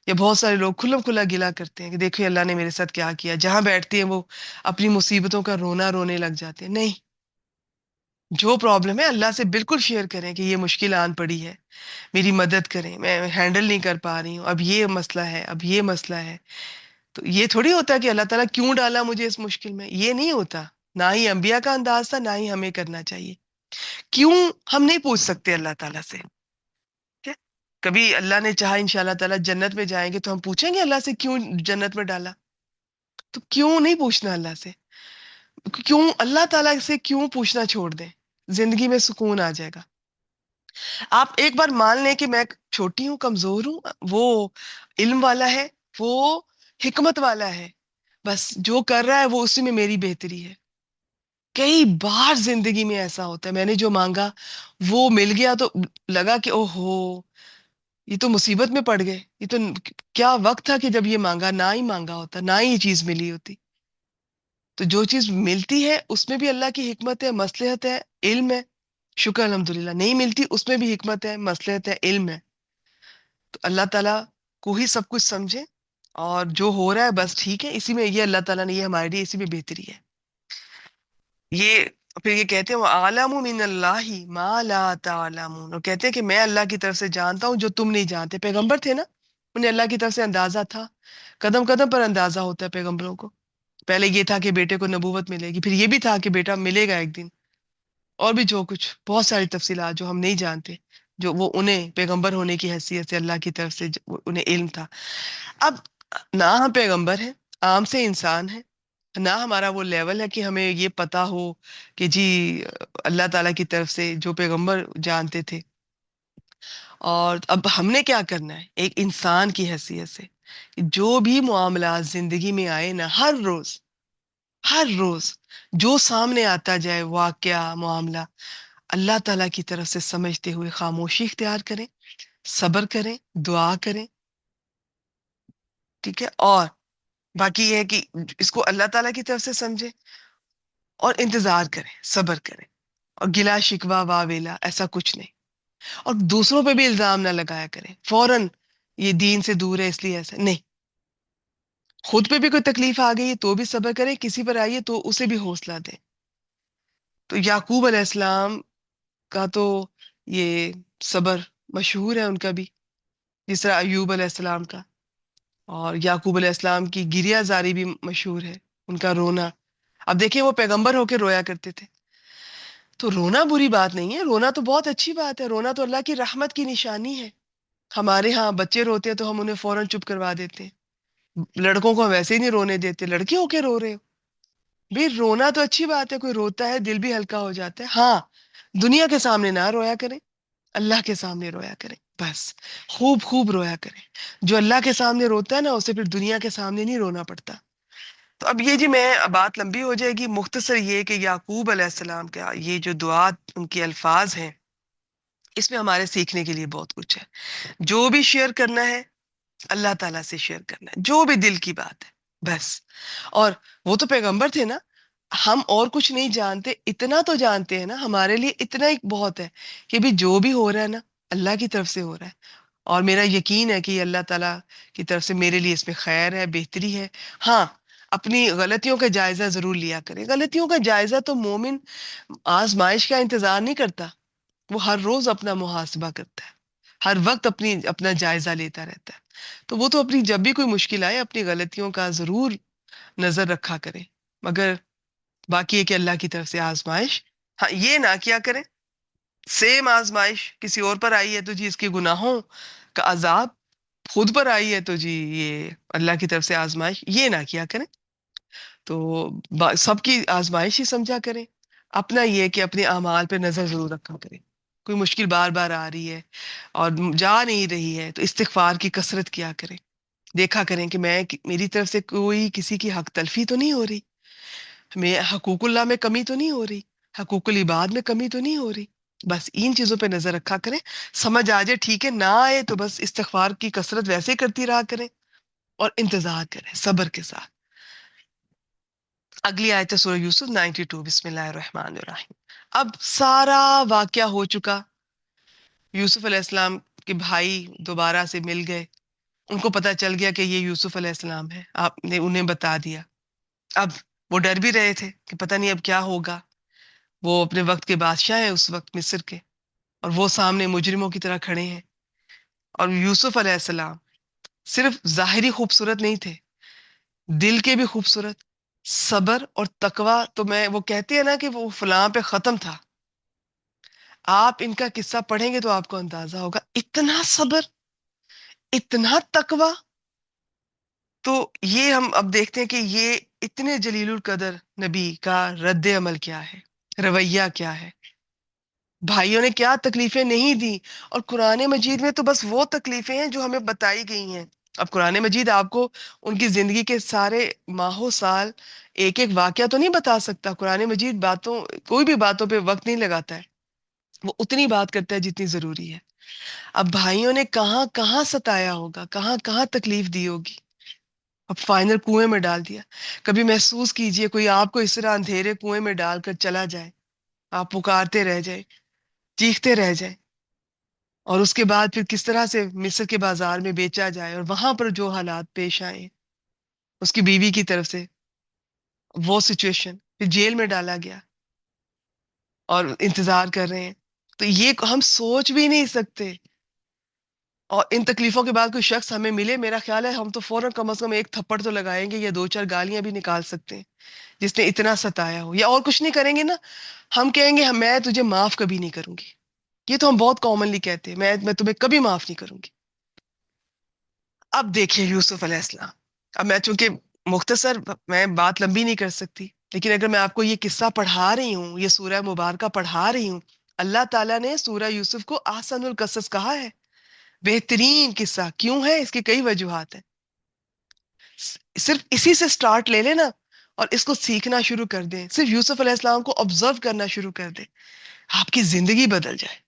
یا بہت سارے لوگ کھلم کھلا گلا کرتے ہیں کہ دیکھو اللہ نے میرے ساتھ کیا کیا. جہاں بیٹھتے ہیں وہ اپنی مصیبتوں کا رونا رونے لگ جاتے ہیں. نہیں، جو پرابلم ہے اللہ سے بالکل شیئر کریں کہ یہ مشکل آن پڑی ہے، میری مدد کریں، میں ہینڈل نہیں کر پا رہی ہوں، اب یہ مسئلہ ہے، اب یہ مسئلہ ہے. تو یہ تھوڑی ہوتا ہے کہ اللہ تعالیٰ کیوں ڈالا مجھے اس مشکل میں، یہ نہیں ہوتا. نہ ہی انبیاء کا انداز تھا، نہ ہی ہمیں کرنا چاہیے. کیوں ہم نہیں پوچھ سکتے اللہ تعالیٰ سے؟ ٹھیک ہے؟ کبھی اللہ نے چاہا ان شاء اللہ تعالیٰ جنت میں جائیں گے تو ہم پوچھیں گے اللہ سے کیوں جنت میں ڈالا؟ تو کیوں نہیں پوچھنا اللہ سے؟ کیوں اللہ تعالیٰ سے کیوں پوچھنا چھوڑ دیں؟ زندگی میں سکون آ جائے گا. آپ ایک بار مان لیں کہ میں چھوٹی ہوں، کمزور ہوں، وہ علم والا ہے، وہ حکمت والا ہے، بس جو کر رہا ہے وہ اسی میں میری بہتری ہے. کئی بار زندگی میں ایسا ہوتا ہے، میں نے جو مانگا وہ مل گیا تو لگا کہ او ہو، یہ تو مصیبت میں پڑ گئے. یہ تو کیا وقت تھا کہ جب یہ مانگا، نہ ہی مانگا ہوتا، نہ ہی یہ چیز ملی ہوتی. تو جو چیز ملتی ہے اس میں بھی اللہ کی حکمت ہے، مصلحت ہے، علم ہے. شکر الحمدللہ. نہیں ملتی اس میں بھی حکمت ہے، مصلحت ہے، علم ہے. تو اللہ تعالیٰ کو ہی سب کچھ سمجھے، اور جو ہو رہا ہے بس ٹھیک ہے، اسی میں یہ اللہ تعالیٰ نے یہ ہمارے لیے اسی میں بہتری ہے. یہ پھر یہ کہتے ہیں وَأَعْلَمُ مِنَ اللَّهِ مَا لَا تَعْلَمُونَ، اور کہتے ہیں کہ میں اللہ کی طرف سے جانتا ہوں جو تم نہیں جانتے. پیغمبر تھے نا، انہیں اللہ کی طرف سے اندازہ تھا. قدم قدم پر اندازہ ہوتا ہے پیغمبروں کو. پہلے یہ تھا کہ بیٹے کو نبوت ملے گی، پھر یہ بھی تھا کہ بیٹا ملے گا ایک دن، اور بھی جو کچھ بہت ساری تفصیلات جو ہم نہیں جانتے، جو وہ انہیں پیغمبر ہونے کی حیثیت سے اللہ کی طرف سے انہیں علم تھا. اب نہ ہم پیغمبر ہیں، عام سے انسان ہیں، نہ ہمارا وہ لیول ہے کہ ہمیں یہ پتا ہو کہ جی اللہ تعالیٰ کی طرف سے جو پیغمبر جانتے تھے. اور اب ہم نے کیا کرنا ہے ایک انسان کی حیثیت سے، جو بھی معاملات زندگی میں آئے نا، ہر روز ہر روز جو سامنے آتا جائے واقعہ معاملہ، اللہ تعالیٰ کی طرف سے سمجھتے ہوئے خاموشی اختیار کریں، صبر کریں، دعا کریں. ٹھیک ہے؟ اور باقی یہ ہے کہ اس کو اللہ تعالیٰ کی طرف سے سمجھیں اور انتظار کریں، صبر کریں. اور گلا شکوہ واویلا ایسا کچھ نہیں. اور دوسروں پہ بھی الزام نہ لگایا کریں فوراً، یہ دین سے دور ہے اس لیے ایسا نہیں. خود پہ بھی کوئی تکلیف آ گئی ہے تو بھی صبر کریں، کسی پر آئیے تو اسے بھی حوصلہ دیں. تو یعقوب علیہ السلام کا تو یہ صبر مشہور ہے ان کا بھی، جس طرح ایوب علیہ السلام کا. اور یعقوب علیہ السلام کی گریہ زاری بھی مشہور ہے، ان کا رونا. اب دیکھیں وہ پیغمبر ہو کے رویا کرتے تھے. تو رونا بری بات نہیں ہے، رونا تو بہت اچھی بات ہے. رونا تو اللہ کی رحمت کی نشانی ہے. ہمارے ہاں بچے روتے ہیں تو ہم انہیں فوراً چپ کروا دیتے ہیں. لڑکوں کو ہم ویسے ہی نہیں رونے دیتے، لڑکی ہو کے رو رہے ہو. بھی رونا تو اچھی بات ہے، کوئی روتا ہے دل بھی ہلکا ہو جاتا ہے. ہاں، دنیا کے سامنے نہ رویا کریں، اللہ کے سامنے رویا کریں. بس خوب خوب رویا کریں. جو اللہ کے سامنے روتا ہے نا اسے پھر دنیا کے سامنے نہیں رونا پڑتا. تو اب یہ جی میں بات لمبی ہو جائے گی، مختصر یہ کہ یعقوب علیہ السلام کا یہ جو دعا ان کے الفاظ ہیں، اس میں ہمارے سیکھنے کے لیے بہت کچھ ہے. جو بھی شیئر کرنا ہے اللہ تعالیٰ سے شیئر کرنا ہے، جو بھی دل کی بات ہے. بس. اور وہ تو پیغمبر تھے نا. ہم اور کچھ نہیں جانتے، اتنا تو جانتے ہیں نا، ہمارے لیے اتنا ہی بہت ہے کہ بھی جو بھی ہو رہا ہے نا اللہ کی طرف سے ہو رہا ہے. اور میرا یقین ہے کہ یہ اللہ تعالیٰ کی طرف سے میرے لیے اس میں خیر ہے، بہتری ہے. ہاں، اپنی غلطیوں کا جائزہ ضرور لیا کرے. غلطیوں کا جائزہ تو مومن آزمائش کا انتظار نہیں کرتا، وہ ہر روز اپنا محاسبہ کرتا ہے، ہر وقت اپنا جائزہ لیتا رہتا ہے. تو وہ تو اپنی جب بھی کوئی مشکل آئے اپنی غلطیوں کا ضرور نظر رکھا کرے. مگر باقی ہے کہ اللہ کی طرف سے آزمائش، ہاں یہ نہ کیا کریں سیم آزمائش کسی اور پر آئی ہے تو جی اس کے گناہوں کا عذاب خود پر آئی ہے تو جی یہ اللہ کی طرف سے آزمائش، یہ نہ کیا کریں. تو سب کی آزمائش ہی سمجھا کریں. اپنا یہ ہے کہ اپنے اعمال پہ نظر ضرور رکھا کریں. کوئی مشکل بار بار آ رہی ہے اور جا نہیں رہی ہے تو استغفار کی کثرت کیا کریں. دیکھا کریں کہ میری طرف سے کوئی کسی کی حق تلفی تو نہیں ہو رہی، میں حقوق اللہ میں کمی تو نہیں ہو رہی، حقوق العباد میں کمی تو نہیں ہو رہی. بس ان چیزوں پہ نظر رکھا کریں. سمجھ آ جائے ٹھیک ہے، نہ آئے تو بس استغفار کی کثرت ویسے ہی کرتی رہا کریں اور انتظار کریں صبر کے ساتھ. اگلی آیت ہے سورہ یوسف 92. بسم اللہ الرحمن الرحیم. اب سارا واقعہ ہو چکا، یوسف علیہ السلام کے بھائی دوبارہ سے مل گئے، ان کو پتا چل گیا کہ یہ یوسف علیہ السلام ہے، آپ نے انہیں بتا دیا. اب وہ ڈر بھی رہے تھے کہ پتہ نہیں اب کیا ہوگا. وہ اپنے وقت کے بادشاہ ہیں اس وقت مصر کے، اور وہ سامنے مجرموں کی طرح کھڑے ہیں. اور یوسف علیہ السلام صرف ظاہری خوبصورت نہیں تھے، دل کے بھی خوبصورت. صبر اور تقوی تو وہ کہتے ہیں نا کہ وہ فلاں پہ ختم تھا. آپ ان کا قصہ پڑھیں گے تو آپ کو اندازہ ہوگا اتنا صبر، اتنا تقوی. تو یہ ہم اب دیکھتے ہیں کہ یہ اتنے جلیل القدر نبی کا رد عمل کیا ہے، رویہ کیا ہے. بھائیوں نے کیا تکلیفیں نہیں دی، اور قرآن مجید میں تو بس وہ تکلیفیں ہیں جو ہمیں بتائی گئی ہیں. اب قرآن مجید آپ کو ان کی زندگی کے سارے ماہ و سال ایک ایک واقعہ تو نہیں بتا سکتا. قرآن مجید کوئی بھی باتوں پہ وقت نہیں لگاتا ہے، وہ اتنی بات کرتا ہے جتنی ضروری ہے. اب بھائیوں نے کہاں کہاں ستایا ہوگا، کہاں کہاں تکلیف دی ہوگی، اب فائنل کنویں میں ڈال دیا. کبھی محسوس کیجئے کوئی آپ کو اس طرح اندھیرے کنویں میں ڈال کر چلا جائے، آپ پکارتے رہ جائیں، چیختے رہ جائیں، اور اس کے بعد پھر کس طرح سے مصر کے بازار میں بیچا جائے، اور وہاں پر جو حالات پیش آئے اس کی بیوی کی طرف سے، وہ سچویشن، پھر جیل میں ڈالا گیا اور انتظار کر رہے ہیں. تو یہ ہم سوچ بھی نہیں سکتے. اور ان تکلیفوں کے بعد کوئی شخص ہمیں ملے، میرا خیال ہے ہم تو فوراً کم از کم ایک تھپڑ تو لگائیں گے یا دو چار گالیاں بھی نکال سکتے ہیں، جس نے اتنا ستایا ہو. یا اور کچھ نہیں کریں گے نا، ہم کہیں گے میں تجھے معاف کبھی نہیں کروں گی. یہ تو ہم بہت کامنلی کہتے ہیں، میں تمہیں کبھی معاف نہیں کروں گی. اب دیکھیے یوسف علیہ السلام. اب میں چونکہ مختصر، میں بات لمبی نہیں کر سکتی، لیکن اگر میں آپ کو یہ قصہ پڑھا رہی ہوں، یہ سورہ مبارکہ پڑھا رہی ہوں، اللہ تعالیٰ نے سورہ یوسف کو احسن القصص کہا ہے، بہترین قصہ. کیوں ہے؟ اس کی کئی وجوہات ہیں. صرف اسی سے سٹارٹ لے لیں نا، اور اس کو سیکھنا شروع کر دیں، صرف یوسف علیہ السلام کو آبزرو کرنا شروع کر دیں، آپ کی زندگی بدل جائے.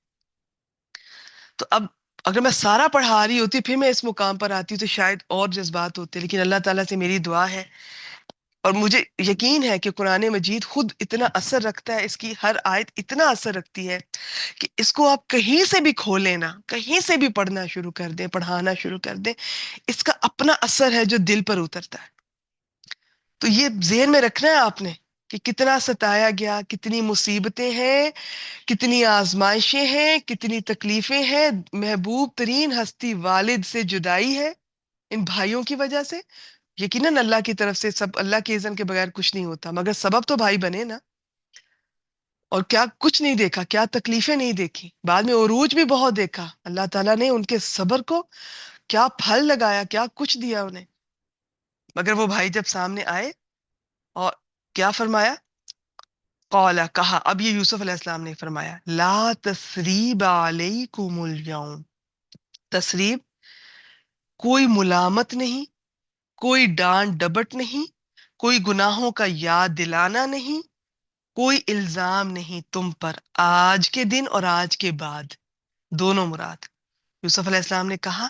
تو اب اگر میں سارا پڑھا رہی ہوتی پھر میں اس مقام پر آتی تو شاید اور جذبات ہوتے. لیکن اللہ تعالیٰ سے میری دعا ہے اور مجھے یقین ہے کہ قرآن مجید خود اتنا اثر رکھتا ہے، اس کی ہر آیت اتنا اثر رکھتی ہے کہ اس کو آپ کہیں سے بھی کھولیں نا، کہیں سے بھی پڑھنا شروع کر دیں، پڑھانا شروع کر دیں، اس کا اپنا اثر ہے جو دل پر اترتا ہے. تو یہ ذہن میں رکھنا ہے آپ نے کہ کتنا ستایا گیا، کتنی مصیبتیں ہیں، کتنی آزمائشیں ہیں، کتنی تکلیفیں ہیں. محبوب ترین ہستی والد سے جدائی ہے ان بھائیوں کی وجہ سے. یقیناً اللہ کی طرف سے سب، اللہ کے اذن کے بغیر کچھ نہیں ہوتا، مگر سبب تو بھائی بنے نا. اور کیا کچھ نہیں دیکھا، کیا تکلیفیں نہیں دیکھی، بعد میں عروج بھی بہت دیکھا. اللہ تعالیٰ نے ان کے صبر کو کیا پھل لگایا، کیا کچھ دیا انہیں. مگر وہ بھائی جب سامنے آئے اور کیا فرمایا، قال کہا. اب یہ یوسف علیہ السلام نے فرمایا لا تثریب علیکم اليوم. تثریب، کوئی ملامت نہیں، کوئی ڈانٹ ڈبٹ نہیں، کوئی گناہوں کا یاد دلانا نہیں، کوئی الزام نہیں تم پر آج کے دن اور آج کے بعد، دونوں مراد. یوسف علیہ السلام نے کہا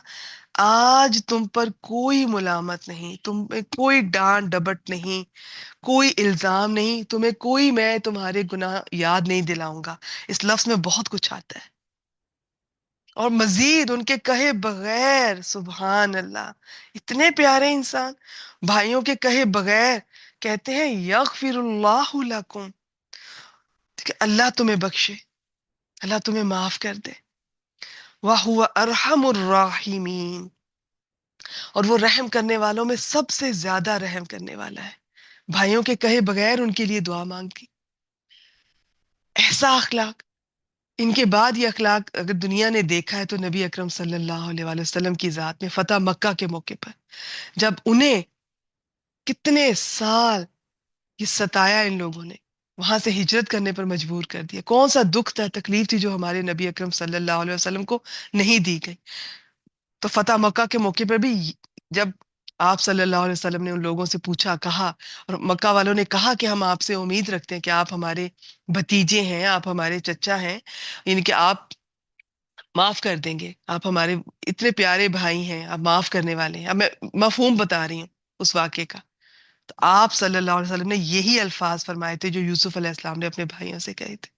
آج تم پر کوئی ملامت نہیں، تم پہ کوئی ڈانٹ ڈپٹ نہیں، کوئی الزام نہیں، تمہیں کوئی میں تمہارے گناہ یاد نہیں دلاؤں گا۔ اس لفظ میں بہت کچھ آتا ہے۔ اور مزید ان کے کہے بغیر، سبحان اللہ، اتنے پیارے انسان، بھائیوں کے کہے بغیر کہتے ہیں یغفر اللہ لکم، کہ اللہ تمہیں بخشے، اللہ تمہیں معاف کر دے، وَهُوَ أَرْحَمُ الراحمین، اور وہ رحم کرنے والوں میں سب سے زیادہ رحم کرنے والا ہے۔ بھائیوں کے کہے بغیر ان کے لیے دعا مانگی، ایسا اخلاق۔ ان کے بعد یہ اخلاق اگر دنیا نے دیکھا ہے تو نبی اکرم صلی اللہ علیہ وآلہ وسلم کی ذات میں فتح مکہ کے موقع پر، جب انہیں کتنے سال یہ ستایا ان لوگوں نے، وہاں سے ہجرت کرنے پر مجبور کر دیا، کون سا دکھ تھا، تکلیف تھی جو ہمارے نبی اکرم صلی اللہ علیہ وسلم کو نہیں دی گئی۔ تو فتح مکہ کے موقع پر بھی جب آپ صلی اللہ علیہ وسلم نے ان لوگوں سے پوچھا، کہا، اور مکہ والوں نے کہا کہ ہم آپ سے امید رکھتے ہیں کہ آپ ہمارے بھتیجے ہیں، آپ ہمارے چچا ہیں، یعنی کہ آپ معاف کر دیں گے، آپ ہمارے اتنے پیارے بھائی ہیں، آپ معاف کرنے والے ہیں۔ اب میں مفہوم بتا رہی ہوں اس واقعے کا۔ تو آپ صلی اللہ علیہ وسلم نے یہی الفاظ فرمائے تھے جو یوسف علیہ السلام نے اپنے بھائیوں سے کہے تھے،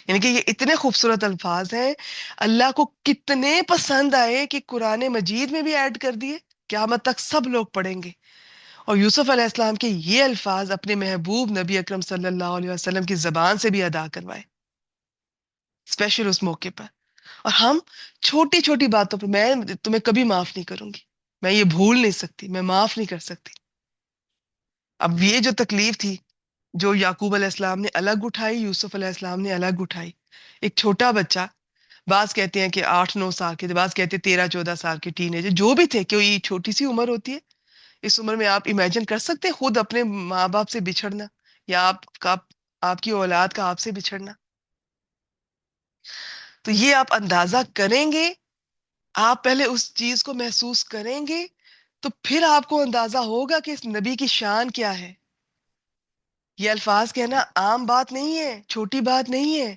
یعنی کہ یہ اتنے خوبصورت الفاظ ہیں، اللہ کو کتنے پسند آئے کہ قرآن مجید میں بھی ایڈ کر دیے، قیامت تک سب لوگ پڑھیں گے۔ اور یوسف علیہ السلام کے یہ الفاظ اپنے محبوب نبی اکرم صلی اللہ علیہ وسلم کی زبان سے بھی ادا کروائے، اسپیشل اس موقع پر۔ اور ہم چھوٹی چھوٹی باتوں پہ، میں تمہیں کبھی معاف نہیں کروں گی، میں یہ بھول نہیں سکتی، میں معاف نہیں کر سکتی۔ اب یہ جو تکلیف تھی جو یعقوب علیہ السلام نے الگ اٹھائی، یوسف علیہ السلام نے الگ اٹھائی، ایک چھوٹا بچہ، بعض کہتے ہیں کہ 8 9 سال کے تھے، بعض کہتے ہیں 13 14 سال کے ٹین ایجر، جو بھی تھے، کہ یہ چھوٹی سی عمر ہوتی ہے، اس عمر میں آپ امیجن کر سکتے ہیں خود اپنے ماں باپ سے بچھڑنا، یا آپ کی اولاد کا آپ سے بچھڑنا؟ تو یہ آپ اندازہ کریں گے، آپ پہلے اس چیز کو محسوس کریں گے، تو پھر آپ کو اندازہ ہوگا کہ اس نبی کی شان کیا ہے۔ یہ الفاظ کہنا عام بات نہیں ہے، چھوٹی بات نہیں ہے،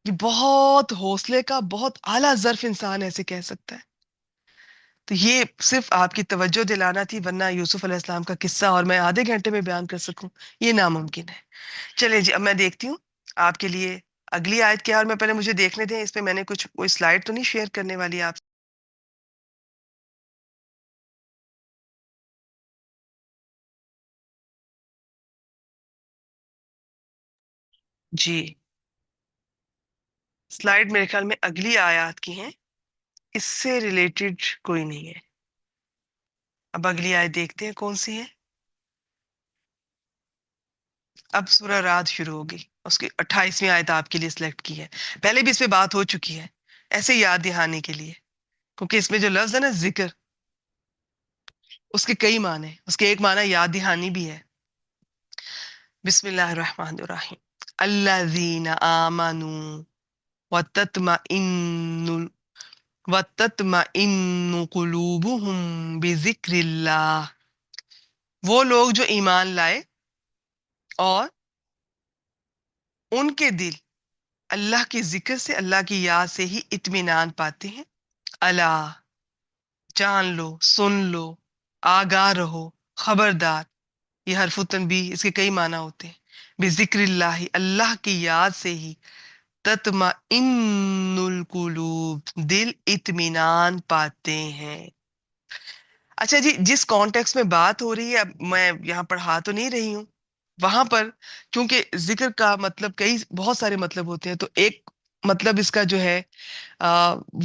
یہ بہت حوصلے کا، بہت اعلیٰ ظرف انسان ایسے کہہ سکتا ہے۔ تو یہ صرف آپ کی توجہ دلانا تھی، ورنہ یوسف علیہ السلام کا قصہ اور میں آدھے گھنٹے میں بیان کر سکوں یہ ناممکن ہے۔ چلیں جی، اب میں دیکھتی ہوں آپ کے لیے اگلی آیت کیا ہے، اور میں پہلے مجھے دیکھنے دیں اس میں میں نے کچھ کوئی سلائیڈ تو نہیں شیئر کرنے والی آپ سے۔ جی، سلائیڈ میرے خیال میں اگلی آیات کی ہیں، اس سے ریلیٹڈ کوئی نہیں ہے۔ اب اگلی آیت دیکھتے ہیں کون سی ہے۔ اب سورہ رعد شروع ہوگی، اس کی 28ویں آیت آپ کے لیے سلیکٹ کی ہے، پہلے بھی اس پہ بات ہو چکی ہے، ایسے یاد دہانی کے لیے، کیونکہ اس میں جو لفظ ہے نا ذکر، اس کے کئی معنی ہیں، اس کے ایک معنی یاد دہانی بھی ہے۔ بسم اللہ الرحمن الرحیم، الذین آمنوا وتطمئن قلوبہم بذکر اللہ، وہ لوگ جو ایمان لائے اور ان کے دل اللہ کے ذکر سے، اللہ کی یاد سے ہی اطمینان پاتے ہیں۔ اللہ، جان لو، سن لو، آگاہ رہو، خبردار، یہ حرف تنبیہ، اس کے کئی معنی ہوتے ہیں۔ بذکر اللہ، اللہ کی یاد سے ہی، تطمئن القلوب، دل اطمینان پاتے ہیں۔ اچھا جی، جس کانٹیکس میں بات ہو رہی ہے، اب میں یہاں پڑھا تو نہیں رہی ہوں، وہاں پر چونکہ ذکر کا مطلب بہت سارے مطلب ہوتے ہیں، تو ایک مطلب اس کا جو ہے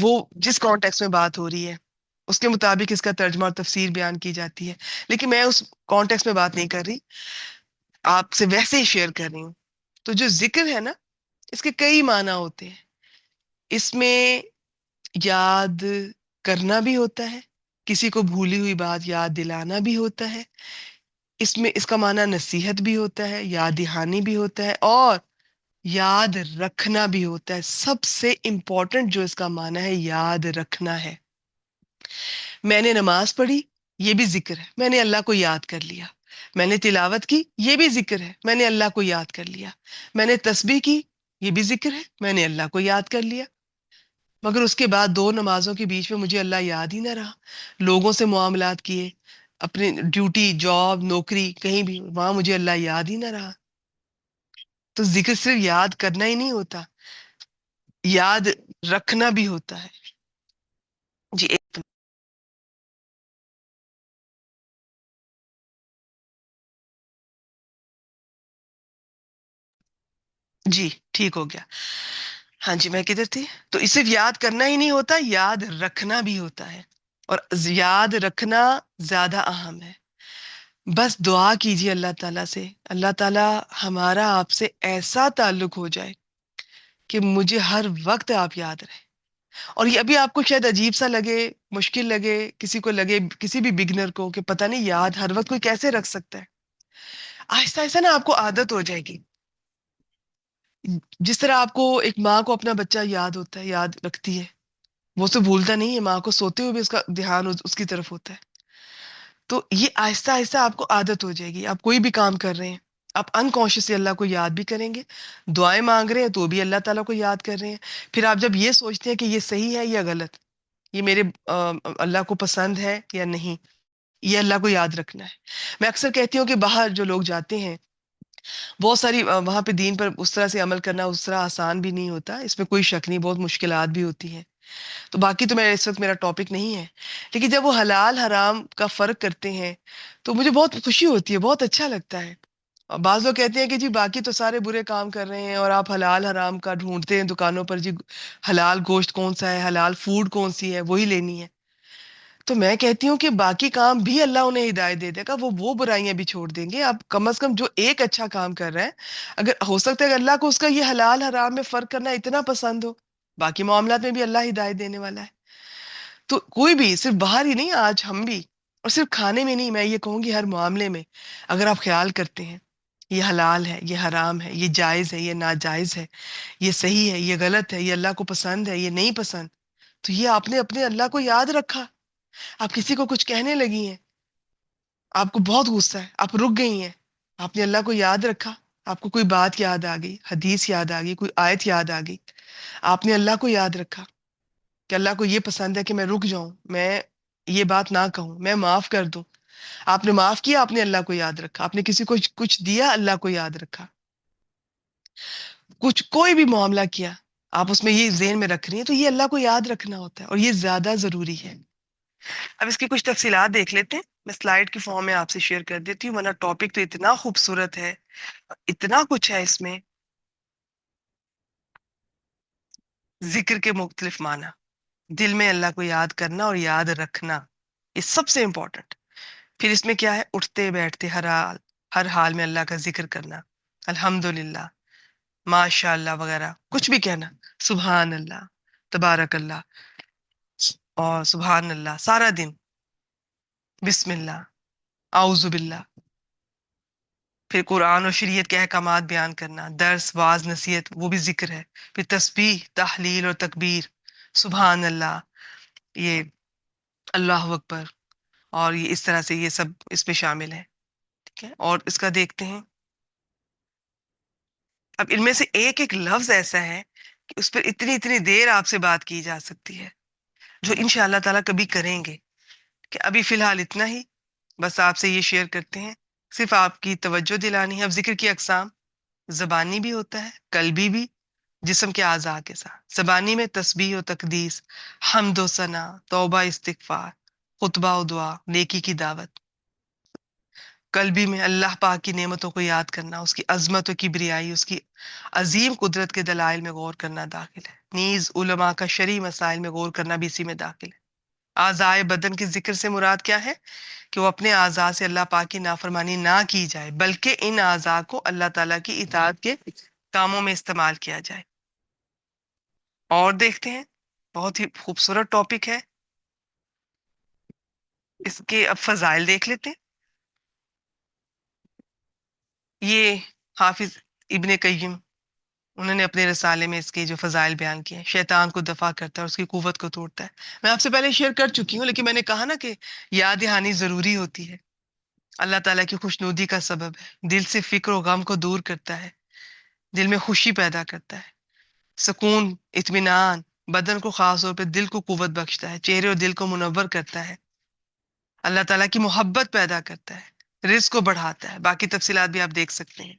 وہ جس کانٹیکس میں بات ہو رہی ہے اس کے مطابق اس کا ترجمہ اور تفسیر بیان کی جاتی ہے، لیکن میں اس کانٹیکس میں بات نہیں کر رہی، آپ سے ویسے ہی شیئر کر رہی ہوں۔ تو جو ذکر ہے نا، اس کے کئی معنی ہوتے ہیں، اس میں یاد کرنا بھی ہوتا ہے، کسی کو بھولی ہوئی بات یاد دلانا بھی ہوتا ہے، اس میں اس کا معنی نصیحت بھی ہوتا ہے، یاد دہانی بھی ہوتا ہے، اور یاد رکھنا بھی ہوتا ہے۔ سب سے امپورٹنٹ جو اس کا معنی ہے یاد رکھنا ہے۔ میں نے نماز پڑھی، یہ بھی ذکر ہے، میں نے اللہ کو یاد کر لیا۔ میں نے تلاوت کی، یہ بھی ذکر ہے، میں نے اللہ کو یاد کر لیا۔ میں نے تسبیح کی، یہ بھی ذکر ہے، میں نے اللہ کو یاد کر لیا۔ مگر اس کے بعد دو نمازوں کے بیچ میں مجھے اللہ یاد ہی نہ رہا، لوگوں سے معاملات کیے، اپنی ڈیوٹی، جاب، نوکری، کہیں بھی وہاں مجھے اللہ یاد ہی نہ رہا۔ تو ذکر صرف یاد کرنا ہی نہیں ہوتا، یاد رکھنا بھی ہوتا ہے۔ جی جی ٹھیک ہو گیا۔ ہاں جی، میں کدھر تھی؟ تو اس صرف یاد کرنا ہی نہیں ہوتا، یاد رکھنا بھی ہوتا ہے، اور یاد رکھنا زیادہ اہم ہے۔ بس دعا کیجیے اللہ تعالیٰ سے، اللہ تعالیٰ ہمارا آپ سے ایسا تعلق ہو جائے کہ مجھے ہر وقت آپ یاد رہے۔ اور یہ ابھی آپ کو شاید عجیب سا لگے، مشکل لگے، کسی کو لگے، کسی بھی بگنر کو، کہ پتہ نہیں یاد ہر وقت کوئی کیسے رکھ سکتا ہے۔ آہستہ آہستہ نا آپ کو عادت ہو جائے گی، جس طرح آپ کو ایک ماں کو اپنا بچہ یاد ہوتا ہے، یاد رکھتی ہے، وہ اسے بھولتا نہیں ہے، ماں کو سوتے ہوئے بھی اس کا دھیان اس کی طرف ہوتا ہے۔ تو یہ آہستہ آہستہ آپ کو عادت ہو جائے گی، آپ کوئی بھی کام کر رہے ہیں آپ انکانشیسلی اللہ کو یاد بھی کریں گے، دعائیں مانگ رہے ہیں تو بھی اللہ تعالیٰ کو یاد کر رہے ہیں۔ پھر آپ جب یہ سوچتے ہیں کہ یہ صحیح ہے یا غلط، یہ میرے اللہ کو پسند ہے یا نہیں، یہ اللہ کو یاد رکھنا ہے۔ میں اکثر کہتی ہوں کہ باہر جو لوگ جاتے ہیں، بہت ساری وہاں پہ دین پر اس طرح سے عمل کرنا اس طرح آسان بھی نہیں ہوتا، اس میں کوئی شک نہیں، بہت مشکلات بھی ہوتی ہیں۔ تو باقی تو میں اس وقت میرا ٹاپک نہیں ہے، لیکن جب وہ حلال حرام کا فرق کرتے ہیں تو مجھے بہت خوشی ہوتی ہے، بہت اچھا لگتا ہے۔ اور بعض لوگ کہتے ہیں کہ جی باقی تو سارے برے کام کر رہے ہیں اور آپ حلال حرام کا ڈھونڈتے ہیں دکانوں پر، جی حلال گوشت کون سا ہے، حلال فوڈ کون سی ہے، وہی لینی ہے۔ تو میں کہتی ہوں کہ باقی کام بھی اللہ انہیں ہدایت دے دے گا، وہ برائیاں بھی چھوڑ دیں گے۔ اب کم از کم جو ایک اچھا کام کر رہے ہیں، اگر ہو سکتا ہے کہ اللہ کو اس کا یہ حلال حرام میں فرق کرنا اتنا پسند ہو، باقی معاملات میں بھی اللہ ہدایت دینے والا ہے۔ تو کوئی بھی، صرف باہر ہی نہیں، آج ہم بھی، اور صرف کھانے میں نہیں، میں یہ کہوں گی ہر معاملے میں اگر آپ خیال کرتے ہیں یہ حلال ہے، یہ حرام ہے، یہ جائز ہے، یہ ناجائز ہے، یہ صحیح ہے، یہ غلط ہے، یہ اللہ کو پسند ہے، یہ نہیں پسند، تو یہ آپ نے اپنے اللہ کو یاد رکھا۔ آپ کسی کو کچھ کہنے لگی ہیں، آپ کو بہت غصہ ہے، آپ رک گئی ہیں، آپ نے اللہ کو یاد رکھا، آپ کو کوئی بات یاد آ گئی، حدیث یاد آ گئی، کوئی آیت یاد آ گئی، آپ نے اللہ کو یاد رکھا کہ اللہ کو یہ پسند ہے کہ میں رک جاؤں، میں یہ بات نہ کہوں، میں معاف کر دوں۔ آپ نے معاف کیا، آپ نے اللہ کو یاد رکھا۔ آپ نے کسی کو کچھ دیا، اللہ کو یاد رکھا۔ کچھ کوئی بھی معاملہ کیا، آپ اس میں یہ ذہن میں رکھ رہی ہیں، تو یہ اللہ کو یاد رکھنا ہوتا ہے، اور یہ زیادہ ضروری ہے۔ اب اس کی کچھ تفصیلات دیکھ لیتے ہیں، میں سلائیڈ کی فارم میں آپ سے شیئر کر دیتی ہوں، ورنہ ٹاپک تو اتنا خوبصورت ہے، اتنا کچھ ہے اس میں۔ ذکر کے مختلف معنی، دل میں اللہ کو یاد کرنا اور یاد رکھنا، یہ سب سے امپورٹنٹ۔ پھر اس میں کیا ہے؟ اٹھتے بیٹھتے ہر حال میں اللہ کا ذکر کرنا، الحمدللہ، ماشاء اللہ وغیرہ کچھ بھی کہنا، سبحان اللہ، تبارک اللہ، اور سبحان اللہ سارا دن، بسم اللہ، اعوذ باللہ۔ پھر قرآن اور شریعت کے احکامات بیان کرنا، درس، واعظ، نصیحت، وہ بھی ذکر ہے۔ پھر تسبیح، تحلیل اور تکبیر، سبحان اللہ، یہ اللہ اکبر، اور یہ اس طرح سے یہ سب اس میں شامل ہے، ٹھیک ہے۔ اور اس کا دیکھتے ہیں، اب ان میں سے ایک ایک لفظ ایسا ہے کہ اس پر اتنی اتنی دیر آپ سے بات کی جا سکتی ہے، جو انشاءاللہ تعالیٰ کبھی کریں گے، کہ ابھی فی الحال اتنا ہی، بس آپ سے یہ شیئر کرتے ہیں، صرف آپ کی توجہ دلانی ہے۔ اب ذکر کی اقسام، زبانی بھی ہوتا ہے، قلبی بھی، جسم کے اعضاء کے ساتھ۔ زبانی میں تسبیح و تقدیس، حمد و ثنا، توبہ، استغفار، خطبہ و دعا، نیکی کی دعوت۔ قلبی میں اللہ پاک کی نعمتوں کو یاد کرنا، اس کی عظمت و کبریائی، اس کی عظیم قدرت کے دلائل میں غور کرنا داخل ہے۔ نیز علماء کا شرعی مسائل میں غور کرنا بھی اسی میں داخل ہے۔ اعضائے بدن کے ذکر سے مراد کیا ہے؟ کہ وہ اپنے اعضاء سے اللہ پاک کی نافرمانی نہ کی جائے، بلکہ ان اعضاء کو اللہ تعالیٰ کی اطاعت کے کاموں میں استعمال کیا جائے۔ اور دیکھتے ہیں، بہت ہی خوبصورت ٹاپک ہے، اس کے اب فضائل دیکھ لیتے ہیں۔ یہ حافظ ابن قیم، انہوں نے اپنے رسالے میں اس کے جو فضائل بیان کیے ہیں، شیطان کو دفع کرتا ہے اور اس کی قوت کو توڑتا ہے۔ میں آپ سے پہلے شیئر کر چکی ہوں، لیکن میں نے کہا نا کہ یاد دہانی ضروری ہوتی ہے۔ اللہ تعالیٰ کی خوشنودی کا سبب ہے، دل سے فکر و غم کو دور کرتا ہے، دل میں خوشی پیدا کرتا ہے، سکون، اطمینان، بدن کو خاص طور پہ دل کو قوت بخشتا ہے، چہرے اور دل کو منور کرتا ہے، اللہ تعالیٰ کی محبت پیدا کرتا ہے، رزق کو بڑھاتا ہے۔ باقی تفصیلات بھی آپ دیکھ سکتے ہیں۔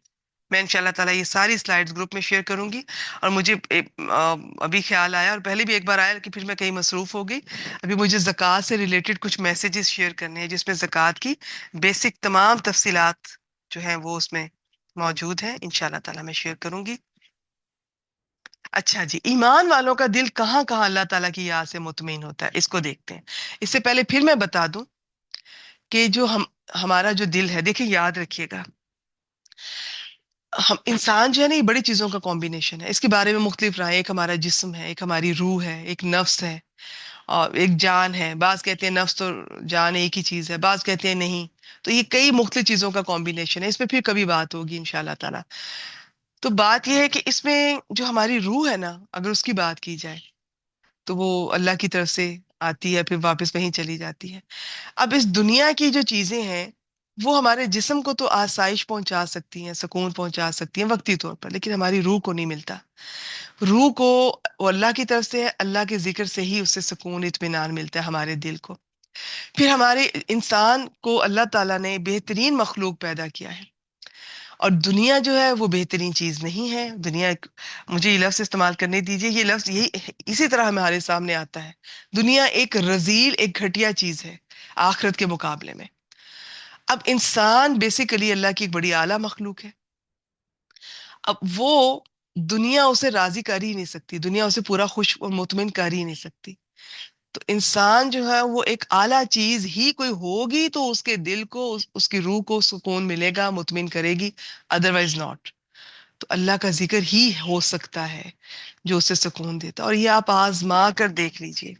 میں انشاءاللہ تعالیٰ یہ ساری سلائیڈز گروپ میں شیئر کروں گی۔ اور مجھے ابھی خیال آیا، اور پہلے بھی ایک بار آیا کہ پھر میں کہیں مصروف ہو گئی، ابھی مجھے زکوٰۃ سے ریلیٹڈ کچھ میسیجز شیئر کرنے ہیں جس میں زکوٰۃ کی بیسک تمام تفصیلات جو ہیں وہ اس میں موجود ہیں، انشاءاللہ تعالیٰ میں شیئر کروں گی۔ اچھا جی، ایمان والوں کا دل کہاں کہاں اللہ تعالیٰ کی یاد سے مطمئن ہوتا ہے، اس کو دیکھتے ہیں۔ اس سے پہلے پھر میں بتا دوں کہ جو ہمارا جو دل ہے، دیکھیں یاد رکھیے گا، ہم انسان جو ہے نا یہ بڑی چیزوں کا کمبینیشن ہے، اس کے بارے میں مختلف رائے، ایک ہمارا جسم ہے، ایک ہماری روح ہے، ایک نفس ہے، اور ایک جان ہے۔ بعض کہتے ہیں نفس تو جان ایک ہی چیز ہے، بعض کہتے ہیں نہیں۔ تو یہ کئی مختلف چیزوں کا کمبینیشن ہے، اس پہ پھر کبھی بات ہوگی انشاءاللہ تعالیٰ۔ تو بات یہ ہے کہ اس میں جو ہماری روح ہے نا، اگر اس کی بات کی جائے تو وہ اللہ کی طرف سے آتی ہے، پھر واپس وہیں چلی جاتی ہے۔ اب اس دنیا کی جو چیزیں ہیں وہ ہمارے جسم کو تو آسائش پہنچا سکتی ہیں، سکون پہنچا سکتی ہیں وقتی طور پر، لیکن ہماری روح کو نہیں ملتا۔ روح کو وہ اللہ کی طرف سے، اللہ کے ذکر سے ہی اسے سکون اطمینان ملتا ہے ہمارے دل کو۔ پھر ہمارے انسان کو اللہ تعالیٰ نے بہترین مخلوق پیدا کیا ہے، اور دنیا جو ہے وہ بہترین چیز نہیں ہے۔ دنیا مجھے یہ لفظ استعمال کرنے دیجئے، یہ لفظ یہی اسی طرح ہمارے سامنے آتا ہے، دنیا ایک رذیل، ایک گھٹیا چیز ہے آخرت کے مقابلے میں۔ اب انسان بیسیکلی اللہ کی ایک بڑی اعلیٰ مخلوق ہے۔ اب وہ دنیا اسے راضی کر ہی نہیں سکتی، دنیا اسے پورا خوش اور مطمئن کر ہی نہیں سکتی۔ تو انسان جو ہے وہ ایک اعلیٰ چیز ہی کوئی ہوگی تو اس کے دل کو، اس کی روح کو سکون ملے گا، مطمئن کرے گی، ادروائز ناٹ۔ تو اللہ کا ذکر ہی ہو سکتا ہے جو اسے سکون دیتا ہے، اور یہ آپ آزما کر دیکھ لیجئے۔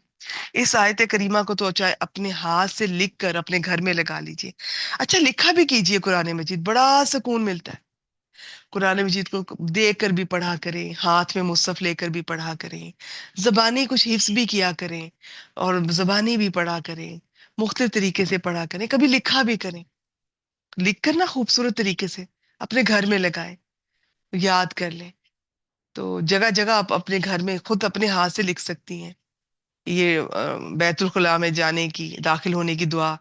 اس آیت کریمہ کو تو چاہے اپنے ہاتھ سے لکھ کر اپنے گھر میں لگا لیجئے، اچھا لکھا بھی کیجئے، قرآن مجید بڑا سکون ملتا ہے۔ قرآن مجید کو دیکھ کر بھی پڑھا کریں، ہاتھ میں مصحف لے کر بھی پڑھا کریں، زبانی کچھ حفظ بھی کیا کریں، اور زبانی بھی پڑھا کریں، مختلف طریقے سے پڑھا کریں، کبھی لکھا بھی کریں، لکھ کر نا خوبصورت طریقے سے اپنے گھر میں لگائیں، یاد کر لیں۔ تو جگہ جگہ آپ اپنے گھر میں خود اپنے ہاتھ سے لکھ سکتی ہیں یہ بیت الخلاء میں جانے کی، داخل ہونے کی دعا،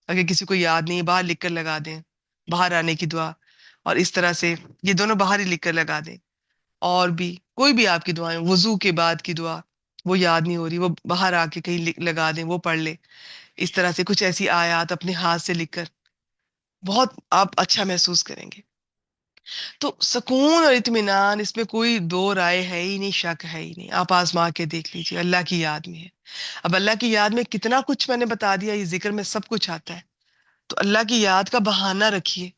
اگر کسی کو یاد نہیں ہے باہر لکھ کر لگا دیں، باہر آنے کی دعا، اور اس طرح سے یہ دونوں باہر ہی لکھ کر لگا دیں۔ اور بھی کوئی بھی آپ کی دعائیں، وضو کے بعد کی دعا وہ یاد نہیں ہو رہی، وہ باہر آ کے کہیں لگا دیں، وہ پڑھ لیں۔ اس طرح سے کچھ ایسی آیات اپنے ہاتھ سے لکھ کر بہت آپ اچھا محسوس کریں گے۔ تو سکون اور اطمینان، اس میں کوئی دو رائے ہے ہی نہیں، شک ہے ہی نہیں، آپ آزما کے دیکھ لیجیے، اللہ کی یاد میں ہے۔ اب اللہ کی یاد میں کتنا کچھ میں نے بتا دیا، یہ ذکر میں سب کچھ آتا ہے۔ تو اللہ کی یاد کا بہانہ رکھیے،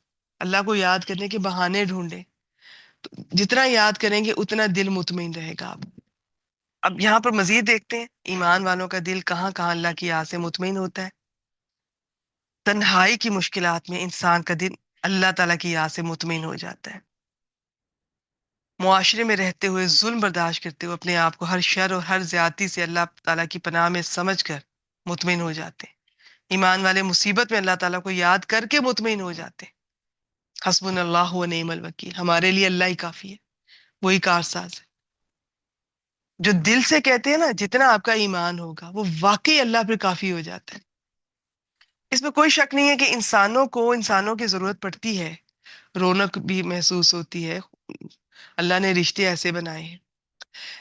اللہ کو یاد کرنے کے بہانے ڈھونڈیں، تو جتنا یاد کریں گے اتنا دل مطمئن رہے گا آپ۔ اب یہاں پر مزید دیکھتے ہیں ایمان والوں کا دل کہاں کہاں اللہ کی یاد سے مطمئن ہوتا ہے۔ تنہائی کی مشکلات میں انسان کا دل اللہ تعالیٰ کی یاد سے مطمئن ہو جاتا ہے۔ معاشرے میں رہتے ہوئے ظلم برداشت کرتے ہوئے اپنے آپ کو ہر شر اور ہر زیادتی سے اللہ تعالیٰ کی پناہ میں سمجھ کر مطمئن ہو جاتے ہیں۔ ایمان والے مصیبت میں اللہ تعالیٰ کو یاد کر کے مطمئن ہو جاتے ہیں۔ حسبنا اللہ و نعم الوکیل، ہمارے لیے اللہ ہی کافی ہے، وہی کارساز ہے۔ جو دل سے کہتے ہیں نا، جتنا آپ کا ایمان ہوگا وہ واقعی اللہ پہ کافی ہو جاتا ہے۔ اس میں کوئی شک نہیں ہے کہ انسانوں کو انسانوں کی ضرورت پڑتی ہے، رونق بھی محسوس ہوتی ہے، اللہ نے رشتے ایسے بنائے ہیں،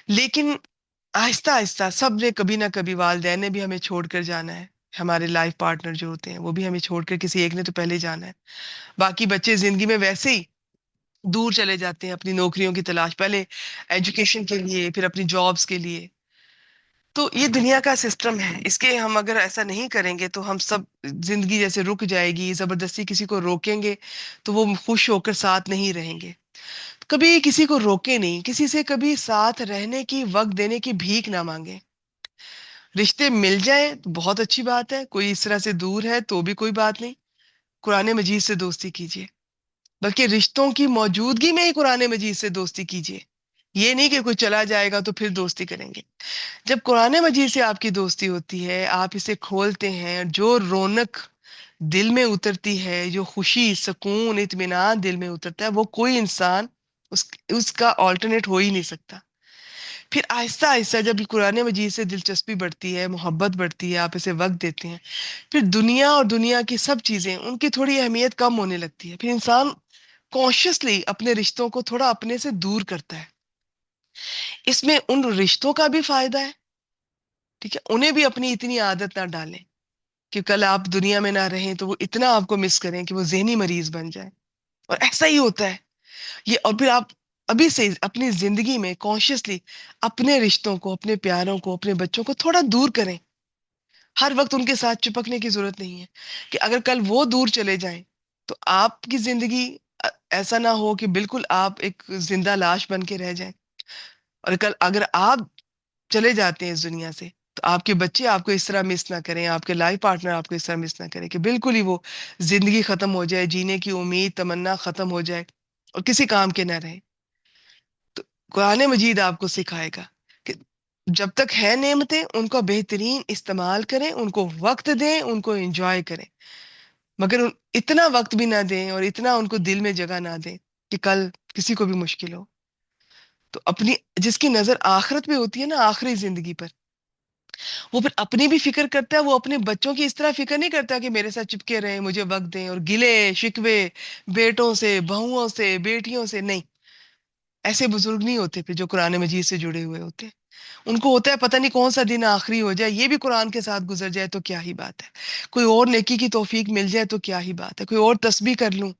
لیکن آہستہ آہستہ سب نے کبھی نہ کبھی، والدین نے بھی ہمیں چھوڑ کر جانا ہے، ہمارے لائف پارٹنر جو ہوتے ہیں وہ بھی ہمیں چھوڑ کر کسی ایک نے تو پہلے جانا ہے۔ باقی بچے زندگی میں ویسے ہی دور چلے جاتے ہیں اپنی نوکریوں کی تلاش، پہلے ایجوکیشن کے لیے، پھر اپنی جابس کے لیے۔ تو یہ دنیا کا سسٹم ہے، اس کے ہم اگر ایسا نہیں کریں گے تو ہم سب، زندگی جیسے رک جائے گی، زبردستی کسی کو روکیں گے تو وہ خوش ہو کر ساتھ نہیں رہیں گے۔ کبھی کسی کو روکے نہیں، کسی سے کبھی ساتھ رہنے کی، وقت دینے کی بھیک نہ مانگے۔ رشتے مل جائیں تو بہت اچھی بات ہے، کوئی اس طرح سے دور ہے تو بھی کوئی بات نہیں، قرآن مجید سے دوستی کیجیے، بلکہ رشتوں کی موجودگی میں ہی قرآن مجید سے دوستی کیجیے۔ یہ نہیں کہ کوئی چلا جائے گا تو پھر دوستی کریں گے۔ جب قرآن مجید سے آپ کی دوستی ہوتی ہے، آپ اسے کھولتے ہیں، جو رونق دل میں اترتی ہے، جو خوشی، سکون، اطمینان دل میں اترتا ہے، وہ کوئی انسان اس کا آلٹرنیٹ ہو ہی نہیں سکتا۔ پھر آہستہ آہستہ جب یہ قرآن مجید سے دلچسپی بڑھتی ہے، محبت بڑھتی ہے، آپ اسے وقت دیتے ہیں، پھر دنیا اور دنیا کی سب چیزیں ان کی تھوڑی اہمیت کم ہونے لگتی ہے. پھر انسان کانشیسلی اپنے رشتوں کو تھوڑا اپنے سے دور کرتا ہے. اس میں ان رشتوں کا بھی فائدہ ہے، ٹھیک ہے، انہیں بھی اپنی اتنی عادت نہ ڈالیں کہ کل آپ دنیا میں نہ رہیں تو وہ اتنا آپ کو مس کریں کہ وہ ذہنی مریض بن جائیں. اور ایسا ہی ہوتا ہے یہ. اور پھر آپ ابھی سے اپنی زندگی میں کانشیسلی اپنے رشتوں کو، اپنے پیاروں کو، اپنے بچوں کو تھوڑا دور کریں. ہر وقت ان کے ساتھ چپکنے کی ضرورت نہیں ہے کہ اگر کل وہ دور چلے جائیں تو آپ کی زندگی ایسا نہ ہو کہ بالکل آپ ایک زندہ لاش بن کے رہ جائیں. اور کل اگر آپ چلے جاتے ہیں اس دنیا سے تو آپ کے بچے آپ کو اس طرح مس نہ کریں، آپ کے لائف پارٹنر آپ کو اس طرح مس نہ کریں کہ بالکل ہی وہ زندگی ختم ہو جائے، جینے کی امید تمنا ختم ہو جائے اور کسی کام کے نہ رہے. تو قرآن مجید آپ کو سکھائے گا کہ جب تک ہے نعمتیں ان کا بہترین استعمال کریں، ان کو وقت دیں، ان کو انجوائے کریں، مگر اتنا وقت بھی نہ دیں اور اتنا ان کو دل میں جگہ نہ دیں کہ کل کسی کو بھی مشکل ہو. تو اپنی جس کی نظر آخرت میں ہوتی ہے نا، آخری زندگی پر، وہ پھر اپنی بھی فکر کرتا ہے. وہ اپنے بچوں کی اس طرح فکر نہیں کرتا کہ میرے ساتھ چپکے رہیں، مجھے وقت دیں، اور گلے شکوے بیٹوں سے، بہوؤں سے، بیٹیوں سے نہیں. ایسے بزرگ نہیں ہوتے پھر جو قرآن مجید سے جڑے ہوئے ہوتے ہیں. ان کو ہوتا ہے پتہ نہیں کون سا دن آخری ہو جائے، یہ بھی قرآن کے ساتھ گزر جائے تو کیا ہی بات ہے، کوئی اور نیکی کی توفیق مل جائے تو کیا ہی بات ہے، کوئی اور تسبیح کر لوں،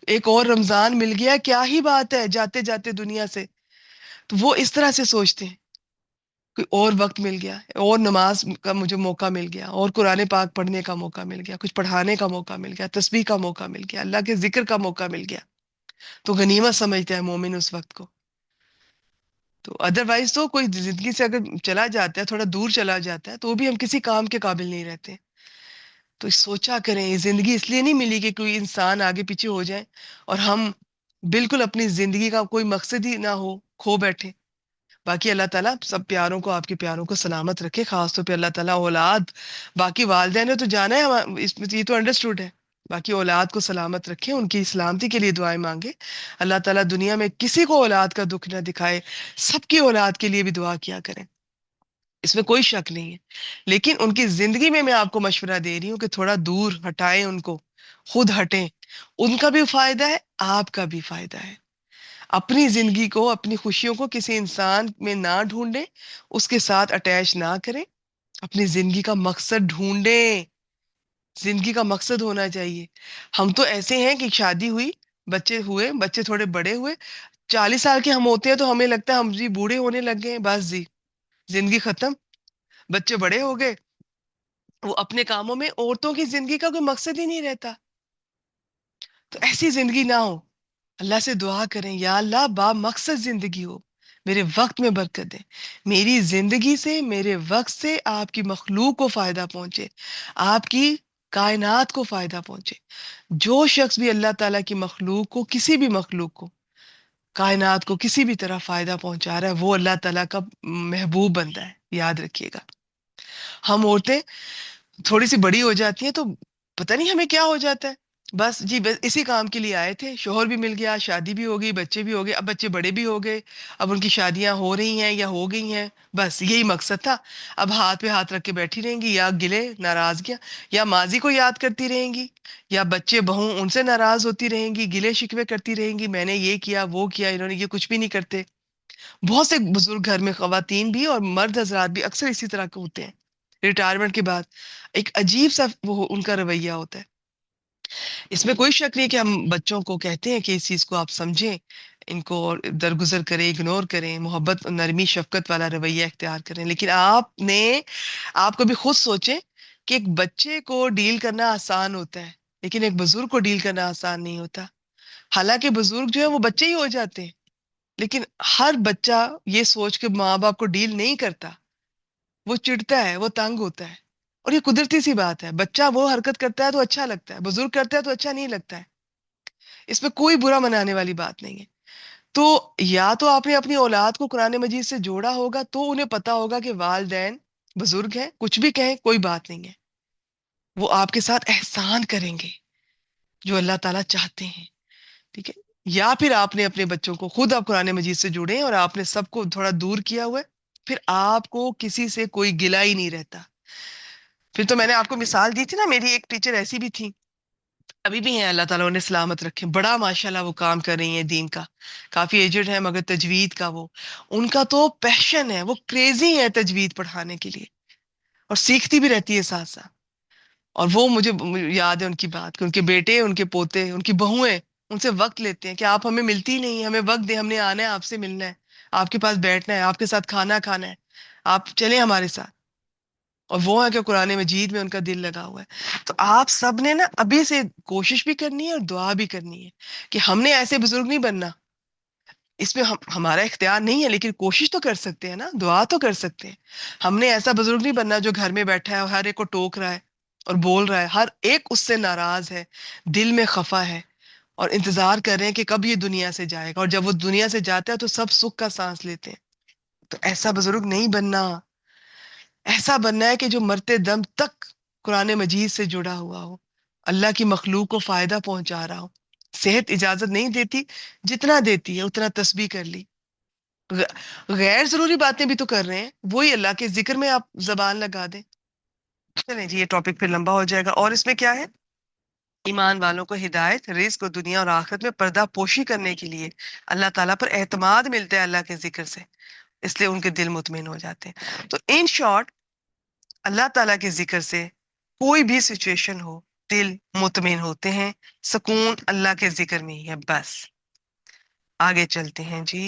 ایک اور رمضان مل گیا کیا ہی بات ہے جاتے جاتے دنیا سے. تو وہ اس طرح سے سوچتے ہیں کوئی اور وقت مل گیا، اور نماز کا مجھے موقع مل گیا، اور قرآن پاک پڑھنے کا موقع مل گیا، کچھ پڑھانے کا موقع مل گیا، تسبیح کا موقع مل گیا، اللہ کے ذکر کا موقع مل گیا. تو غنیمت سمجھتا ہے مومن اس وقت کو. تو ادروائز تو کوئی زندگی سے اگر چلا جاتا ہے، تھوڑا دور چلا جاتا ہے، تو وہ بھی ہم کسی کام کے قابل نہیں رہتے. تو سوچا کریں یہ زندگی اس لیے نہیں ملی کہ کوئی انسان آگے پیچھے ہو جائے اور ہم بالکل اپنی زندگی کا کوئی مقصد ہی نہ ہو، کھو بیٹھے. باقی اللہ تعالیٰ سب پیاروں کو، آپ کے پیاروں کو سلامت رکھے، خاص طور پہ اللہ تعالیٰ اولاد، باقی والدین نے تو جانا ہے اس میں، یہ تو انڈرسٹوڈ ہے، باقی اولاد کو سلامت رکھے، ان کی سلامتی کے لیے دعائیں مانگے. اللہ تعالیٰ دنیا میں کسی کو اولاد کا دکھ نہ دکھائے، سب کی اولاد کے لیے بھی دعا کیا کریں، اس میں کوئی شک نہیں ہے. لیکن ان کی زندگی میں آپ کو مشورہ دے رہی ہوں کہ تھوڑا دور ہٹائیں ان کو، خود ہٹیں. ان کا بھی فائدہ ہے، آپ کا بھی فائدہ ہے. اپنی زندگی کو، اپنی خوشیوں کو کسی انسان میں نہ ڈھونڈیں، اس کے ساتھ اٹیچ نہ کریں. اپنی زندگی کا مقصد ڈھونڈیں. زندگی کا مقصد ہونا چاہیے. ہم تو ایسے ہیں کہ شادی ہوئی، بچے ہوئے، بچے تھوڑے بڑے ہوئے، 40 سال کے ہم ہوتے ہیں تو ہمیں لگتا ہے ہم جی بوڑھے ہونے لگ گئے ہیں، بس جی زندگی ختم. بچے بڑے ہو گئے، وہ اپنے کاموں میں، عورتوں کی زندگی کا کوئی مقصد ہی نہیں رہتا. تو ایسی زندگی نہ ہو. اللہ سے دعا کریں یا اللہ با مقصد زندگی ہو، میرے وقت میں برکت دے، میری زندگی سے، میرے وقت سے آپ کی مخلوق کو فائدہ پہنچے، آپ کی کائنات کو فائدہ پہنچے. جو شخص بھی اللہ تعالیٰ کی مخلوق کو، کسی بھی مخلوق کو، کائنات کو کسی بھی طرح فائدہ پہنچا رہا ہے، وہ اللہ تعالیٰ کا محبوب بنتا ہے. یاد رکھیے گا. ہم عورتیں تھوڑی سی بڑی ہو جاتی ہیں تو پتہ نہیں ہمیں کیا ہو جاتا ہے، بس جی بس اسی کام کے لیے آئے تھے، شوہر بھی مل گیا، شادی بھی ہو گئی، بچے بھی ہو گئے، اب بچے بڑے بھی ہو گئے، اب ان کی شادیاں ہو رہی ہیں یا ہو گئی ہیں، بس یہی مقصد تھا. اب ہاتھ پہ ہاتھ رکھ کے بیٹھی رہیں گی، یا گلے ناراضگیاں، یا ماضی کو یاد کرتی رہیں گی، یا بچے بہو ان سے ناراض ہوتی رہیں گی، گلے شکوے کرتی رہیں گی، میں نے یہ کیا وہ کیا، انہوں نے یہ کچھ بھی نہیں کرتے. بہت سے بزرگ گھر میں خواتین بھی اور مرد حضرات بھی اکثر اسی طرح کے ہوتے ہیں. ریٹائرمنٹ کے بعد ایک عجیب سا وہ ان کا رویہ ہوتا ہے. اس میں کوئی شک نہیں کہ ہم بچوں کو کہتے ہیں کہ اس چیز کو آپ سمجھیں، ان کو درگزر کریں، اگنور کریں، محبت، نرمی، شفقت والا رویہ اختیار کریں. لیکن آپ کبھی خود سوچیں کہ ایک بچے کو ڈیل کرنا آسان ہوتا ہے، لیکن ایک بزرگ کو ڈیل کرنا آسان نہیں ہوتا. حالانکہ بزرگ جو ہے وہ بچے ہی ہو جاتے ہیں، لیکن ہر بچہ یہ سوچ کے ماں باپ کو ڈیل نہیں کرتا، وہ چڑھتا ہے، وہ تنگ ہوتا ہے. اور یہ قدرتی سی بات ہے، بچہ وہ حرکت کرتا ہے تو اچھا لگتا ہے، بزرگ کرتا ہے تو اچھا نہیں لگتا ہے. اس میں کوئی برا منانے والی بات نہیں ہے. تو یا تو آپ نے اپنی اولاد کو قرآن مجید سے جوڑا ہوگا تو انہیں پتا ہوگا کہ والدین بزرگ ہیں، کچھ بھی کہیں کوئی بات نہیں ہے، وہ آپ کے ساتھ احسان کریں گے جو اللہ تعالیٰ چاہتے ہیں. ٹھیک ہے. یا پھر آپ نے اپنے بچوں کو خود آپ قرآن مجید سے جڑے ہیں اور آپ نے سب کو تھوڑا دور کیا ہوا ہے، پھر آپ کو کسی سے کوئی گلہ ہی نہیں رہتا. پھر تو میں نے آپ کو مثال دی تھی نا، میری ایک ٹیچر ایسی بھی تھی، ابھی بھی ہیں، اللہ تعالیٰ انہیں سلامت رکھے، بڑا ماشاءاللہ وہ کام کر رہی ہیں دین کا، کافی ایجڈ ہے مگر تجوید کا وہ ان کا تو پیشن ہے، وہ کریزی ہے تجوید پڑھانے کے لیے، اور سیکھتی بھی رہتی ہے ساتھ ساتھ. اور وہ مجھے یاد ہے ان کی بات کہ ان کے بیٹے، ان کے پوتے، ان کی بہویں ان سے وقت لیتے ہیں کہ آپ ہمیں ملتی نہیں، ہمیں وقت دیں، ہم نے آنا ہے، آپ سے ملنا ہے، آپ کے پاس بیٹھنا ہے، آپ کے ساتھ کھانا کھانا ہے، آپ چلیں ہمارے ساتھ. اور وہ ہے کہ قرآن مجید میں ان کا دل لگا ہوا ہے. تو آپ سب نے نا ابھی سے کوشش بھی کرنی ہے اور دعا بھی کرنی ہے کہ ہم نے ایسے بزرگ نہیں بننا. اس میں ہمارا اختیار نہیں ہے، لیکن کوشش تو کر سکتے ہیں نا، دعا تو کر سکتے ہیں. ہم نے ایسا بزرگ نہیں بننا جو گھر میں بیٹھا ہے اور ہر ایک کو ٹوک رہا ہے اور بول رہا ہے، ہر ایک اس سے ناراض ہے، دل میں خفا ہے، اور انتظار کر رہے ہیں کہ کب یہ دنیا سے جائے گا، اور جب وہ دنیا سے جاتا ہے تو سب سکھ کا سانس لیتے ہیں. تو ایسا بزرگ نہیں بننا. ایسا بننا ہے کہ جو مرتے دم تک قرآن مجید سے جڑا ہوا ہو، اللہ کی مخلوق کو فائدہ پہنچا رہا ہو. صحت اجازت نہیں دیتی، جتنا دیتی ہے اتنا تسبیح کر لی. غیر ضروری باتیں بھی تو کر رہے ہیں، وہی اللہ کے ذکر میں آپ زبان لگا دیں. چلیں جی، یہ ٹاپک پھر لمبا ہو جائے گا. اور اس میں کیا ہے؟ ایمان والوں کو ہدایت، رزق، کو دنیا اور آخرت میں پردہ پوشی کرنے کے لیے اللہ تعالیٰ پر اعتماد ملتا ہے اللہ کے ذکر سے، اس لیے ان کے دل مطمئن ہو جاتے ہیں. تو ان شارٹ، اللہ تعالیٰ کے ذکر سے کوئی بھی سچویشن ہو، دل مطمئن ہوتے ہیں. سکون اللہ کے ذکر میں ہی ہے بس. آگے چلتے ہیں جی.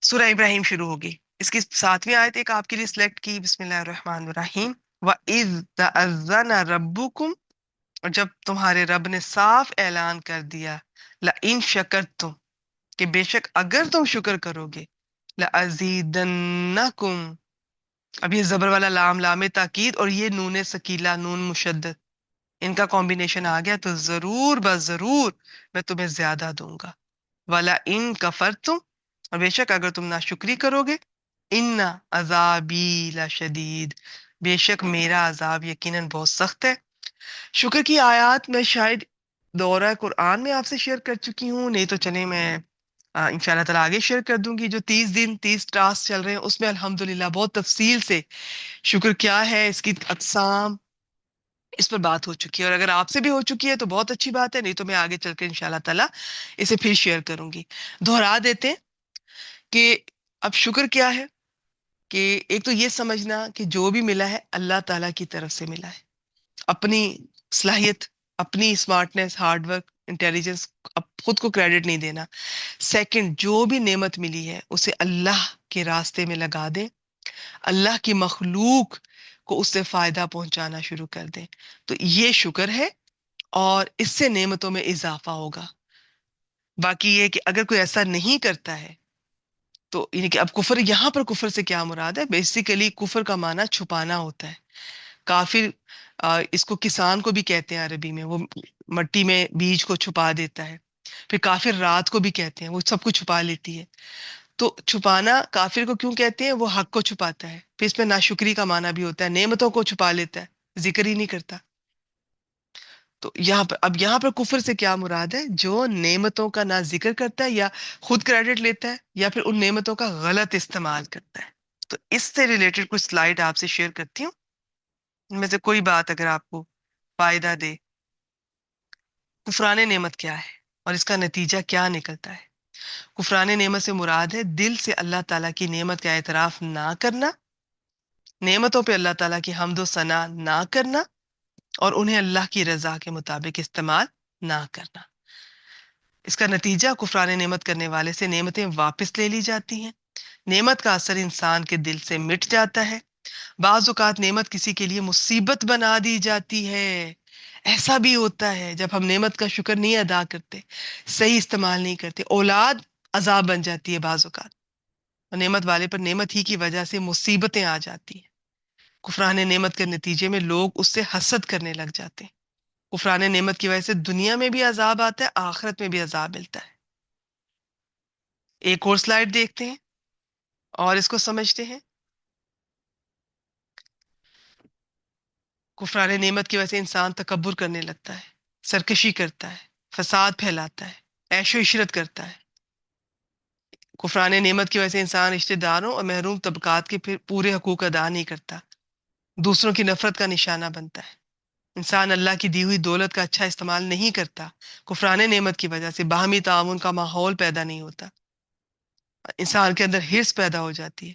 سورہ ابراہیم شروع ہوگی. اس کی 7ویں آیت ایک آپ کے لیے سلیکٹ کی. بسم اللہ الرحمن الرحیم. وَإِذْ تَأَذَّنَ رَبُّكُمْ، اور جب تمہارے رب نے صاف اعلان کر دیا، لَإِن شَكَرْتُمْ، کہ بے شک اگر تم شکر کرو گے، لَأَزِيدَنَّكُمْ، اب یہ زبر والا لام، لام تاکید، اور یہ نون سکیلا، نون مشدد، ان کا کمبینیشن آ گیا تو ضرور بس ضرور میں تمہیں زیادہ دوں گا. والا ان کفرتم، اور بے شک اگر تم ناشکری کرو گے، ان عذابی لشدید، بے شک میرا عذاب یقیناً بہت سخت ہے. شکر کی آیات میں شاید دورہ قرآن میں آپ سے شیئر کر چکی ہوں، نہیں تو چلیں میں ان شاء اللہ تعالیٰ آگے شیئر کر دوں گی. جو 30 دن 30 ٹاسک چل رہے ہیں اس میں الحمدللہ بہت تفصیل سے شکر کیا ہے، اس کی اقسام، اس پر بات ہو چکی ہے. اور اگر آپ سے بھی ہو چکی ہے تو بہت اچھی بات ہے، نہیں تو میں آگے چل کے ان شاء اللہ تعالیٰ اسے پھر شیئر کروں گی. دہرا دیتے ہیں کہ اب شکر کیا ہے. کہ ایک تو یہ سمجھنا کہ جو بھی ملا ہے اللہ تعالیٰ کی طرف سے ملا ہے، اپنی صلاحیت، اپنی اسمارٹنس، ہارڈ ورک، انٹیلیجنس، خود کو کریڈٹ نہیں دینا. سیکنڈ، جو بھی نعمت ملی ہے اسے اللہ کے راستے میں لگا دیں، اللہ کی مخلوق کو اس سے فائدہ پہنچانا شروع کر دیں. تو یہ شکر ہے، اور اس سے نعمتوں میں اضافہ ہوگا. باقی یہ کہ اگر کوئی ایسا نہیں کرتا ہے تو یعنی کہ اب کفر، یہاں پر کفر سے کیا مراد ہے؟ بیسیکلی کفر کا معنی چھپانا ہوتا ہے. کافر اس کو کسان کو بھی کہتے ہیں عربی میں، وہ مٹی میں بیج کو چھپا دیتا ہے. پھر کافر رات کو بھی کہتے ہیں، وہ سب کو چھپا لیتی ہے. تو چھپانا کافر کو کیوں کہتے ہیں؟ وہ حق کو چھپاتا ہے. پھر اس میں ناشکری کا معنی بھی ہوتا ہے، نعمتوں کو چھپا لیتا ہے، ذکر ہی نہیں کرتا. تو یہاں پر، اب یہاں پر کفر سے کیا مراد ہے؟ جو نعمتوں کا نہ ذکر کرتا ہے، یا خود کریڈٹ لیتا ہے، یا پھر ان نعمتوں کا غلط استعمال کرتا ہے. تو اس سے ریلیٹڈ کچھ سلائیڈ آپ سے شیئر کرتی ہوں، ان میں سے کوئی بات اگر آپ کو فائدہ دے. کفران نعمت کیا ہے اور اس کا نتیجہ کیا نکلتا ہے؟ کفران نعمت سے مراد ہے دل سے اللہ تعالیٰ کی نعمت کا اعتراف نہ کرنا، نعمتوں پہ اللہ تعالیٰ کی حمد و ثنا نہ کرنا، اور انہیں اللہ کی رضا کے مطابق استعمال نہ کرنا. اس کا نتیجہ کفران نعمت کرنے والے سے نعمتیں واپس لے لی جاتی ہیں، نعمت کا اثر انسان کے دل سے مٹ جاتا ہے. بعض اوقات نعمت کسی کے لیے مصیبت بنا دی جاتی ہے. ایسا بھی ہوتا ہے جب ہم نعمت کا شکر نہیں ادا کرتے، صحیح استعمال نہیں کرتے، اولاد عذاب بن جاتی ہے بعض اوقات، اور نعمت والے پر نعمت ہی کی وجہ سے مصیبتیں آ جاتی ہیں. کفران نعمت کے نتیجے میں لوگ اس سے حسد کرنے لگ جاتے ہیں. کفران نعمت کی وجہ سے دنیا میں بھی عذاب آتا ہے، آخرت میں بھی عذاب ملتا ہے. ایک اور سلائیڈ دیکھتے ہیں اور اس کو سمجھتے ہیں. کفران نعمت کی وجہ سے انسان تکبر کرنے لگتا ہے، سرکشی کرتا ہے، فساد پھیلاتا ہے، عیش و عشرت کرتا ہے۔ کفران نعمت کی وجہ سے انسان رشتہ داروں اور محروم طبقات کے پھر پورے حقوق ادا نہیں کرتا، دوسروں کی نفرت کا نشانہ بنتا ہے۔ انسان اللہ کی دی ہوئی دولت کا اچھا استعمال نہیں کرتا، کفران نعمت کی وجہ سے باہمی تعاون کا ماحول پیدا نہیں ہوتا، انسان کے اندر ہرس پیدا ہو جاتی ہے،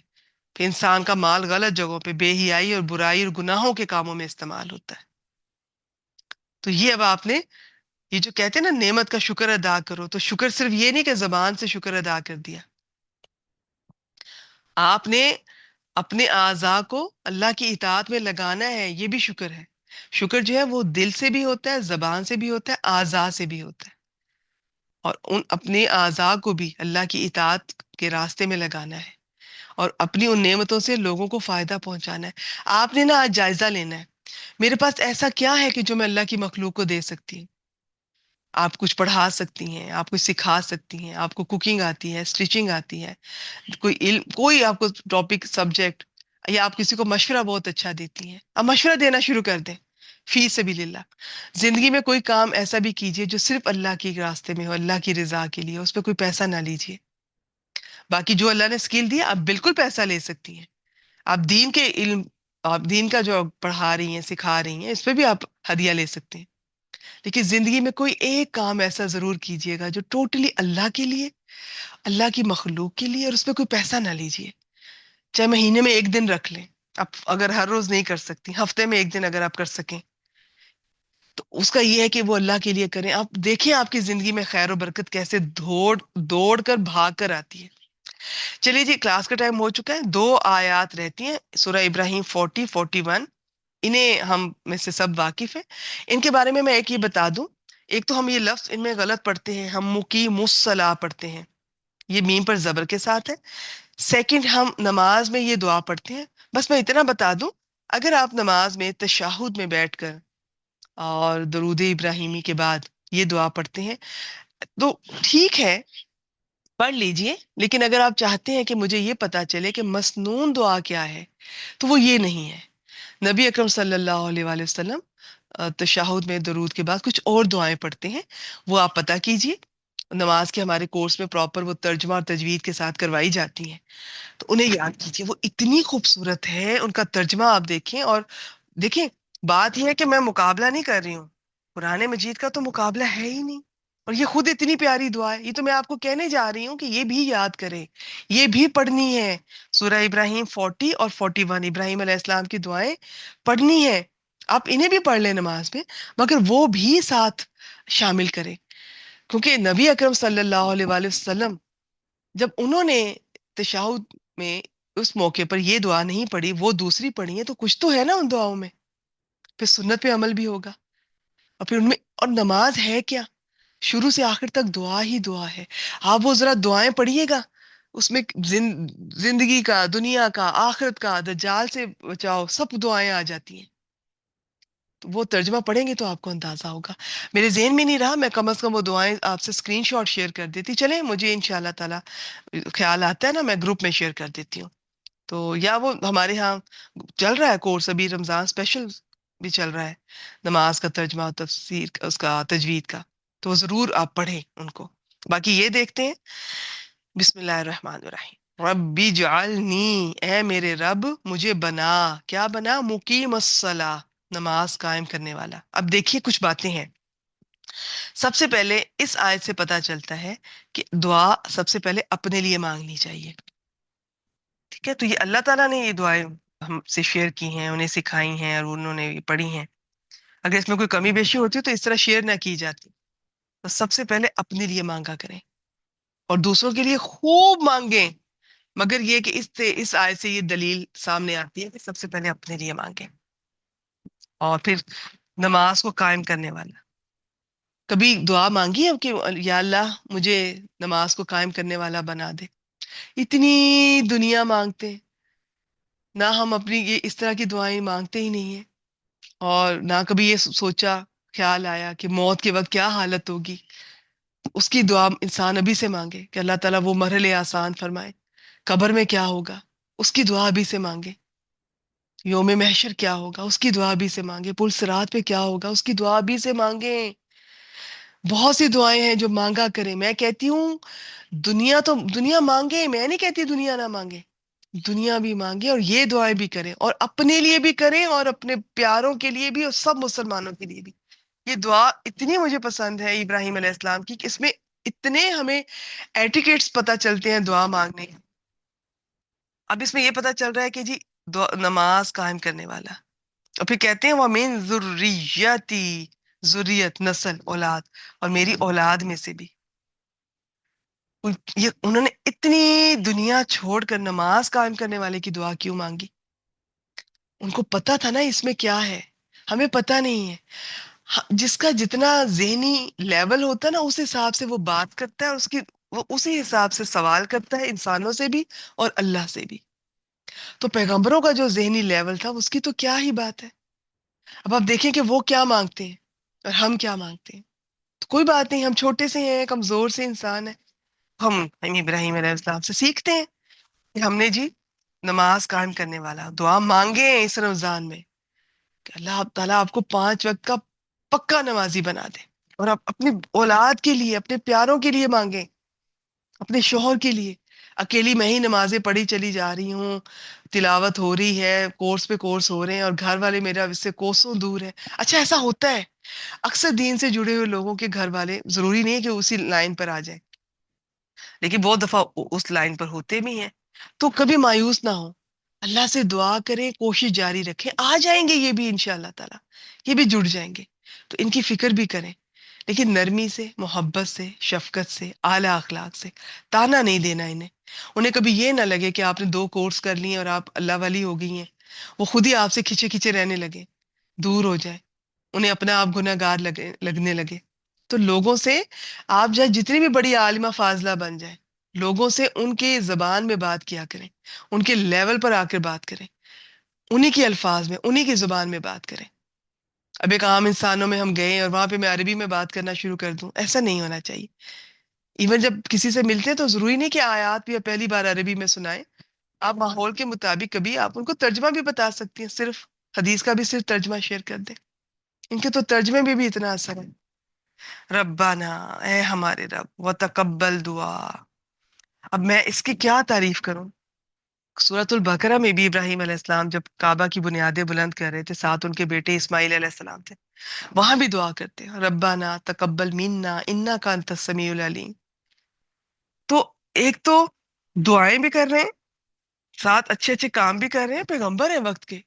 پھر انسان کا مال غلط جگہوں پہ بے حیائی اور برائی اور گناہوں کے کاموں میں استعمال ہوتا ہے۔ تو یہ اب آپ نے یہ جو کہتے ہیں نا نعمت کا شکر ادا کرو، تو شکر صرف یہ نہیں کہ زبان سے شکر ادا کر دیا، آپ نے اپنے اعضاء کو اللہ کی اطاعت میں لگانا ہے، یہ بھی شکر ہے۔ شکر جو ہے وہ دل سے بھی ہوتا ہے، زبان سے بھی ہوتا ہے، اعضاء سے بھی ہوتا ہے، اور ان اپنے اعضاء کو بھی اللہ کی اطاعت کے راستے میں لگانا ہے اور اپنی ان نعمتوں سے لوگوں کو فائدہ پہنچانا ہے۔ آپ نے نا آج جائزہ لینا ہے، میرے پاس ایسا کیا ہے کہ جو میں اللہ کی مخلوق کو دے سکتی ہوں۔ آپ کچھ پڑھا سکتی ہیں، آپ کچھ سکھا سکتی ہیں، آپ کو کوکنگ آتی ہے، اسٹیچنگ آتی ہے، کوئی علم، کوئی آپ کو ٹاپک سبجیکٹ، یا آپ کسی کو مشورہ بہت اچھا دیتی ہیں، اب مشورہ دینا شروع کر دیں فی سبیل اللہ۔ زندگی میں کوئی کام ایسا بھی کیجئے جو صرف اللہ کے راستے میں ہو، اللہ کی رضا کے لیے، اس پہ کوئی پیسہ نہ لیجئے۔ باقی جو اللہ نے اسکل دیا آپ بالکل پیسہ لے سکتی ہیں، آپ دین کے علم، آپ دین کا جو پڑھا رہی ہیں، سکھا رہی ہیں، اس پہ بھی آپ ہدیہ لے سکتے ہیں۔ لیکن زندگی میں کوئی ایک کام ایسا ضرور کیجئے گا جو ٹوٹلی اللہ کے لیے، اللہ کی مخلوق کے لیے، اور اس پہ کوئی پیسہ نہ لیجئے۔ چاہے مہینے میں ایک دن رکھ لیں، آپ اگر ہر روز نہیں کر سکتی، ہفتے میں ایک دن اگر آپ کر سکیں تو اس کا یہ ہے کہ وہ اللہ کے لیے کریں۔ آپ دیکھیں آپ کی زندگی میں خیر و برکت کیسے دوڑ کر بھاگ کر آتی ہے۔ چلیے جی، کلاس کا ٹائم ہو چکا ہے، دو آیات رہتی ہیں سورہ ابراہیم 41، انہیں ہم میں سے سب واقف ہیں۔ ان کے بارے میں ایک یہ بتا دوں، ایک تو ہم یہ لفظ ان میں غلط پڑھتے ہیں، ہم مقیم الصلاح پڑھتے ہیں، یہ میم پر زبر کے ساتھ ہے۔ سیکنڈ، ہم نماز میں یہ دعا پڑھتے ہیں۔ بس میں اتنا بتا دوں، اگر آپ نماز میں تشہد میں بیٹھ کر اور درود ابراہیمی کے بعد یہ دعا پڑھتے ہیں تو ٹھیک ہے، پڑھ لیجئے، لیکن اگر آپ چاہتے ہیں کہ مجھے یہ پتا چلے کہ مسنون دعا کیا ہے تو وہ یہ نہیں ہے۔ نبی اکرم صلی اللہ علیہ وآلہ وسلم تشہد میں درود کے بعد کچھ اور دعائیں پڑھتے ہیں، وہ آپ پتہ کیجئے، نماز کے ہمارے کورس میں پراپر وہ ترجمہ اور تجوید کے ساتھ کروائی جاتی ہیں، تو انہیں یاد کیجئے، وہ اتنی خوبصورت ہے، ان کا ترجمہ آپ دیکھیں۔ اور دیکھیں، بات یہ ہے کہ میں مقابلہ نہیں کر رہی ہوں، قرآن مجید کا تو مقابلہ ہے ہی نہیں، اور یہ خود اتنی پیاری دعا ہے، یہ تو میں آپ کو کہنے جا رہی ہوں کہ یہ بھی یاد کریں، یہ بھی پڑھنی ہے۔ سورہ ابراہیم 40 اور 41 ابراہیم علیہ السلام کی دعائیں پڑھنی ہے، آپ انہیں بھی پڑھ لیں نماز میں، مگر وہ بھی ساتھ شامل کریں، کیونکہ نبی اکرم صلی اللہ علیہ وآلہ وسلم جب انہوں نے تشہد میں اس موقع پر یہ دعا نہیں پڑھی، وہ دوسری پڑھی ہے، تو کچھ تو ہے نا ان دعاؤں میں، پھر سنت پہ عمل بھی ہوگا، اور پھر ان میں، اور نماز ہے کیا؟ شروع سے آخر تک دعا ہی دعا ہے۔ آپ وہ ذرا دعائیں پڑھیے گا، اس میں زندگی کا، دنیا کا، آخرت کا، دجال سے بچاؤ، سب دعائیں آ جاتی ہیں۔ تو وہ ترجمہ پڑھیں گے تو آپ کو اندازہ ہوگا۔ میرے ذہن میں نہیں رہا، میں کم از کم وہ دعائیں آپ سے اسکرین شاٹ شیئر کر دیتی، چلیں مجھے انشاءاللہ تعالی خیال آتا ہے نا میں گروپ میں شیئر کر دیتی ہوں۔ تو یا وہ ہمارے ہاں چل رہا ہے کورس، ابھی رمضان اسپیشل بھی چل رہا ہے، نماز کا ترجمہ اور تفسیر اس کا تجوید کا، تو ضرور آپ پڑھیں ان کو۔ باقی یہ دیکھتے ہیں، بسم اللہ الرحمن الرحیم، ربی جعلنی، اے میرے رب مجھے بنا، کیا بنا؟ مقیم الصلاح، نماز قائم کرنے والا۔ اب دیکھیے کچھ باتیں ہیں، سب سے پہلے اس آیت سے پتا چلتا ہے کہ دعا سب سے پہلے اپنے لیے مانگنی چاہیے، ٹھیک ہے؟ تو یہ اللہ تعالیٰ نے یہ دعائیں ہم سے شیئر کی ہیں، انہیں سکھائی ہیں اور انہوں نے یہ پڑھی ہیں، اگر اس میں کوئی کمی بیشی ہوتی تو اس طرح شیئر نہ کی جاتی۔ تو سب سے پہلے اپنے لیے مانگا کریں اور دوسروں کے لیے خوب مانگیں، مگر یہ کہ اس آیت سے یہ دلیل سامنے آتی ہے کہ سب سے پہلے اپنے لیے مانگیں، اور پھر نماز کو قائم کرنے والا۔ کبھی دعا مانگی ہے کہ یا اللہ مجھے نماز کو قائم کرنے والا بنا دے؟ اتنی دنیا مانگتے ہیں، نہ ہم اپنی یہ اس طرح کی دعائیں مانگتے ہی نہیں ہیں، اور نہ کبھی یہ سوچا، خیال آیا کہ موت کے وقت کیا حالت ہوگی، اس کی دعا انسان ابھی سے مانگے کہ اللہ تعالیٰ وہ مرحلے آسان فرمائے، قبر میں کیا ہوگا اس کی دعا ابھی سے مانگے، یوم محشر کیا ہوگا اس کی دعا ابھی سے مانگے، پل صراط پہ کیا ہوگا اس کی دعا ابھی سے مانگیں۔ بہت سی دعائیں ہیں جو مانگا کریں. میں کہتی ہوں دنیا مانگے، میں نہیں کہتی دنیا نہ مانگے. دنیا بھی مانگے اور یہ دعائیں بھی کریں، اور اپنے لیے بھی کریں اور اپنے پیاروں کے لیے بھی اور سب مسلمانوں کے لیے بھی. یہ دعا اتنی مجھے پسند ہے ابراہیم علیہ السلام کی کہ اس میں اتنے ہمیں ایٹیکیٹس پتہ چلتے ہیں دعا مانگنے. اب اس میں یہ پتہ چل رہا ہے کہ جی نماز قائم کرنے والا، اور پھر کہتے ہیں وَمِن ذُرِّيَّتِي، ذریت، نسل، اولاد، اور میری اولاد میں سے بھی. انہوں نے اتنی دنیا چھوڑ کر نماز قائم کرنے والے کی دعا کیوں مانگی؟ ان کو پتا تھا نا اس میں کیا ہے، ہمیں پتا نہیں ہے. جس کا جتنا ذہنی لیول ہوتا ہے نا اس حساب سے وہ بات کرتا ہے، اور وہ اسی حساب سے سوال کرتا ہے، انسانوں سے بھی اور اللہ سے بھی. تو پیغمبروں کا جو ذہنی لیول تھا اس کی تو کیا ہی بات ہے. اب آپ دیکھیں کہ وہ کیا مانگتے ہیں اور ہم کیا مانگتے ہیں. تو کوئی بات نہیں، ہم چھوٹے سے ہیں، کمزور سے انسان ہیں. ہم ابراہیم علیہ السلام سے سیکھتے ہیں کہ ہم نے جی نماز قائم کرنے والا دعا مانگے ہیں اس رمضان میں کہ اللہ تعالیٰ آپ کو 5 وقت کا پکا نمازی بنا دے. اور آپ اپنی اولاد کے لیے، اپنے پیاروں کے لیے مانگیں، اپنے شوہر کے لیے. اکیلی میں ہی نمازیں پڑھی چلی جا رہی ہوں، تلاوت ہو رہی ہے، کورس پہ کورس ہو رہے ہیں، اور گھر والے میرا اس سے کوسوں دور ہے. اچھا ایسا ہوتا ہے اکثر دین سے جڑے ہوئے لوگوں کے گھر والے، ضروری نہیں ہے کہ اسی لائن پر آ جائیں، لیکن بہت دفعہ اس لائن پر ہوتے بھی ہیں. تو کبھی مایوس نہ ہو، اللہ سے دعا کریں، کوشش جاری رکھیں. آ جائیں گے یہ بھی انشاءاللہ تعالیٰ، یہ بھی جڑ جائیں گے. تو ان کی فکر بھی کریں، لیکن نرمی سے، محبت سے، شفقت سے، اعلیٰ اخلاق سے. تانا نہیں دینا انہیں کبھی یہ نہ لگے کہ آپ نے 2 کورس کر لیے اور آپ اللہ والی ہو گئی ہیں، وہ خود ہی آپ سے کھچے کھچے رہنے لگے، دور ہو جائے، انہیں اپنا آپ گناہ گار لگنے لگے. تو لوگوں سے آپ جائے جتنی بھی بڑی عالمہ فاضلہ بن جائے، لوگوں سے ان کے زبان میں بات کیا کریں، ان کے لیول پر آ کر بات کریں، انہی کے الفاظ میں، انہی کی زبان میں بات کریں. اب ایک عام انسانوں میں ہم گئے اور وہاں پہ میں عربی میں بات کرنا شروع کر دوں، ایسا نہیں ہونا چاہیے. ایون جب کسی سے ملتے ہیں تو ضروری نہیں کہ آیات بھی پہلی بار عربی میں سنائیں. آپ ماحول کے مطابق کبھی آپ ان کو ترجمہ بھی بتا سکتی ہیں، صرف حدیث کا بھی صرف ترجمہ شیئر کر دیں. ان کے تو ترجمے میں بھی اتنا اثر ہے. ربنا، اے ہمارے رب، وتقبل دعا. اب میں اس کی کیا تعریف کروں. سورۃ البقرہ میں بھی ابراہیم علیہ السلام جب کعبہ کی بنیادیں بلند کر رہے تھے، ساتھ ان کے بیٹے اسماعیل علیہ السلام تھے، وہاں بھی دعا کرتے ہیں ربنا تقبل منا انک انت السمیع العلیم. تو ایک تو دعائیں بھی کر رہے ہیں، ساتھ اچھے اچھے کام بھی کر رہے ہیں. پیغمبر ہیں وقت کے،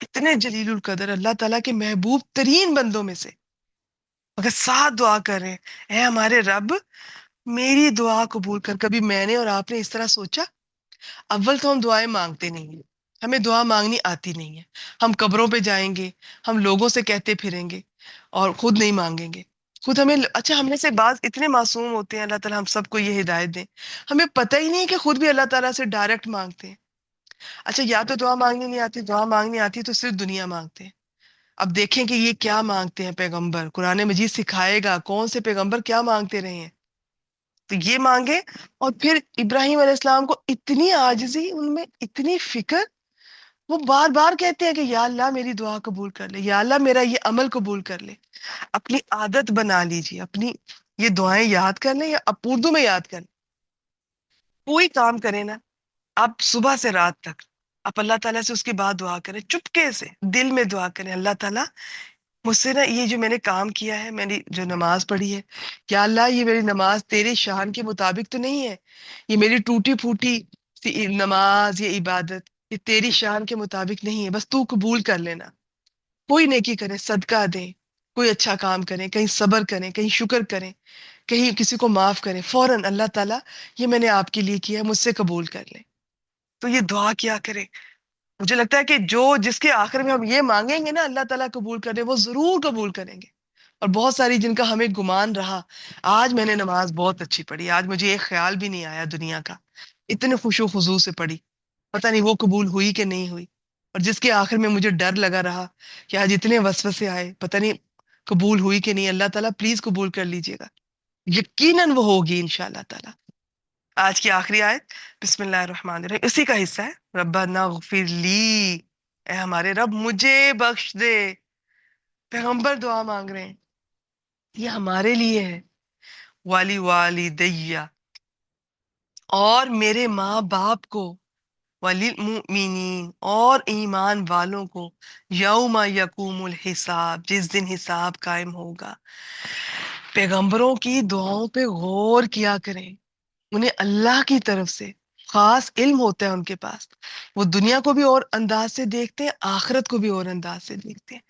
اتنے جلیل القدر، اللہ تعالیٰ کے محبوب ترین بندوں میں سے، مگر ساتھ دعا کر رہے ہیں اے ہمارے رب میری دعا قبول کر. کبھی میں نے اور آپ نے اس طرح سوچا؟ اول تو ہم دعائیں مانگتے نہیں ہیں، ہمیں دعا مانگنی آتی نہیں ہے. ہم قبروں پہ جائیں گے، ہم لوگوں سے کہتے پھریں گے اور خود نہیں مانگیں گے. خود ہمیں اچھا، ہم میں سے بعض اتنے معصوم ہوتے ہیں، اللہ تعالیٰ ہم سب کو یہ ہدایت دیں، ہمیں پتہ ہی نہیں ہے کہ خود بھی اللہ تعالیٰ سے ڈائریکٹ مانگتے ہیں. اچھا یا تو دعا مانگنی نہیں آتی، دعا مانگنی آتی تو صرف دنیا مانگتے ہیں. اب دیکھیں کہ یہ کیا مانگتے ہیں پیغمبر. قرآن مجید سکھائے گا کون سے پیغمبر کیا مانگتے رہے ہیں. تو یہ مانگے، اور پھر ابراہیم علیہ السلام کو اتنی عاجزی، ان میں اتنی فکر، وہ بار بار کہتے ہیں کہ یا اللہ میری دعا قبول کر لے، یا اللہ میرا یہ عمل قبول کر لے. اپنی عادت بنا لیجیے، اپنی یہ دعائیں یاد کر لیں یا اردو میں یاد کر لیں. کوئی کام کریں نا آپ، صبح سے رات تک آپ اللہ تعالیٰ سے اس کے بعد دعا کریں، چپکے سے دل میں دعا کریں اللہ تعالیٰ مجھ سے نا یہ جو میں نے کام کیا ہے، میں نے جو نماز پڑھی ہے، یا اللہ یہ میری نماز تیرے شان کے مطابق تو نہیں ہے، یہ میری ٹوٹی پھوٹی نماز، یہ عبادت یہ تیری شان کے مطابق نہیں ہے، بس تو قبول کر لینا. کوئی نیکی کریں، صدقہ دیں، کوئی اچھا کام کریں، کہیں صبر کریں، کہیں شکر کریں، کہیں کسی کو معاف کریں، فوراً اللہ تعالیٰ یہ میں نے آپ کے لیے کیا ہے، مجھ سے قبول کر لیں. تو یہ دعا کیا کریں. مجھے لگتا ہے کہ جس کے آخر میں ہم یہ مانگیں گے نا اللہ تعالیٰ قبول کرے، وہ ضرور قبول کریں گے. اور بہت ساری جن کا ہمیں گمان رہا، آج میں نے نماز بہت اچھی پڑھی، آج مجھے ایک خیال بھی نہیں آیا دنیا کا، اتنے خشوع و خضوع سے پڑھی، پتہ نہیں وہ قبول ہوئی کہ نہیں ہوئی. اور جس کے آخر میں مجھے ڈر لگا رہا کہ آج اتنے وسوسے آئے، پتہ نہیں قبول ہوئی کہ نہیں، اللہ تعالیٰ پلیز قبول کر لیجیے گا. یقیناً وہ ہوگی انشاءاللہ تعالیٰ. آج کی آخری آیت بسم اللہ الرحمن الرحیم اسی کا حصہ ہے. ربنا اغفر لی، اے ہمارے رب مجھے بخش دے. پیغمبر دعا مانگ رہے ہیں. یہ ہمارے لیے ہے. والی والدیہ، اور میرے ماں باپ کو، وللمؤمنین، اور ایمان والوں کو، یوم یقوم الحساب، جس دن حساب قائم ہوگا. پیغمبروں کی دعاؤں پہ غور کیا کریں. انہیں اللہ کی طرف سے خاص علم ہوتا ہے ان کے پاس. وہ دنیا کو بھی اور انداز سے دیکھتے ہیں، آخرت کو بھی اور انداز سے دیکھتے ہیں.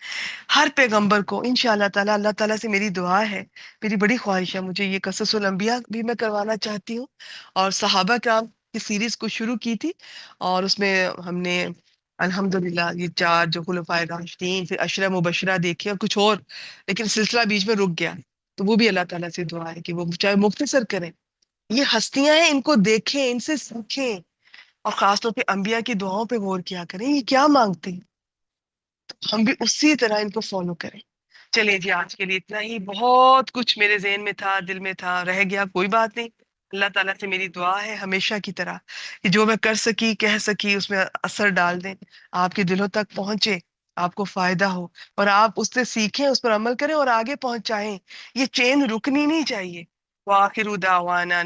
ہر پیغمبر کو انشاءاللہ تعالیٰ، اللہ تعالیٰ سے میری دعا ہے، میری بڑی خواہش ہے، مجھے یہ قصص الانبیاء بھی میں کروانا چاہتی ہوں. اور صحابہ کرام کی سیریز کو شروع کی تھی، اور اس میں ہم نے الحمدللہ یہ 4 جو خلفائے راشدین، پھر عشرہ مبشرہ دیکھے اور کچھ اور، لیکن سلسلہ بیچ میں رک گیا. تو وہ بھی اللہ تعالیٰ سے دعا ہے کہ وہ چاہے مختصر کریں. یہ ہستیاں ہیں، ان کو دیکھیں، ان سے سیکھیں، اور خاص طور پہ انبیاء کی دعاؤں پہ غور کیا کریں. یہ کیا مانگتے ہیں، ہم بھی اسی طرح ان کو فالو کریں. چلیے جی، آج کے لیے اتنا ہی. بہت کچھ میرے ذہن میں تھا، دل میں تھا، رہ گیا، کوئی بات نہیں. اللہ تعالیٰ سے میری دعا ہے ہمیشہ کی طرح کہ جو میں کر سکی، کہہ سکی، اس میں اثر ڈال دیں، آپ کے دلوں تک پہنچے، آپ کو فائدہ ہو، اور آپ اس سے سیکھیں، اس پر عمل کریں اور آگے پہنچائیں. یہ چین رکنی نہیں چاہیے. وآخر دعوانا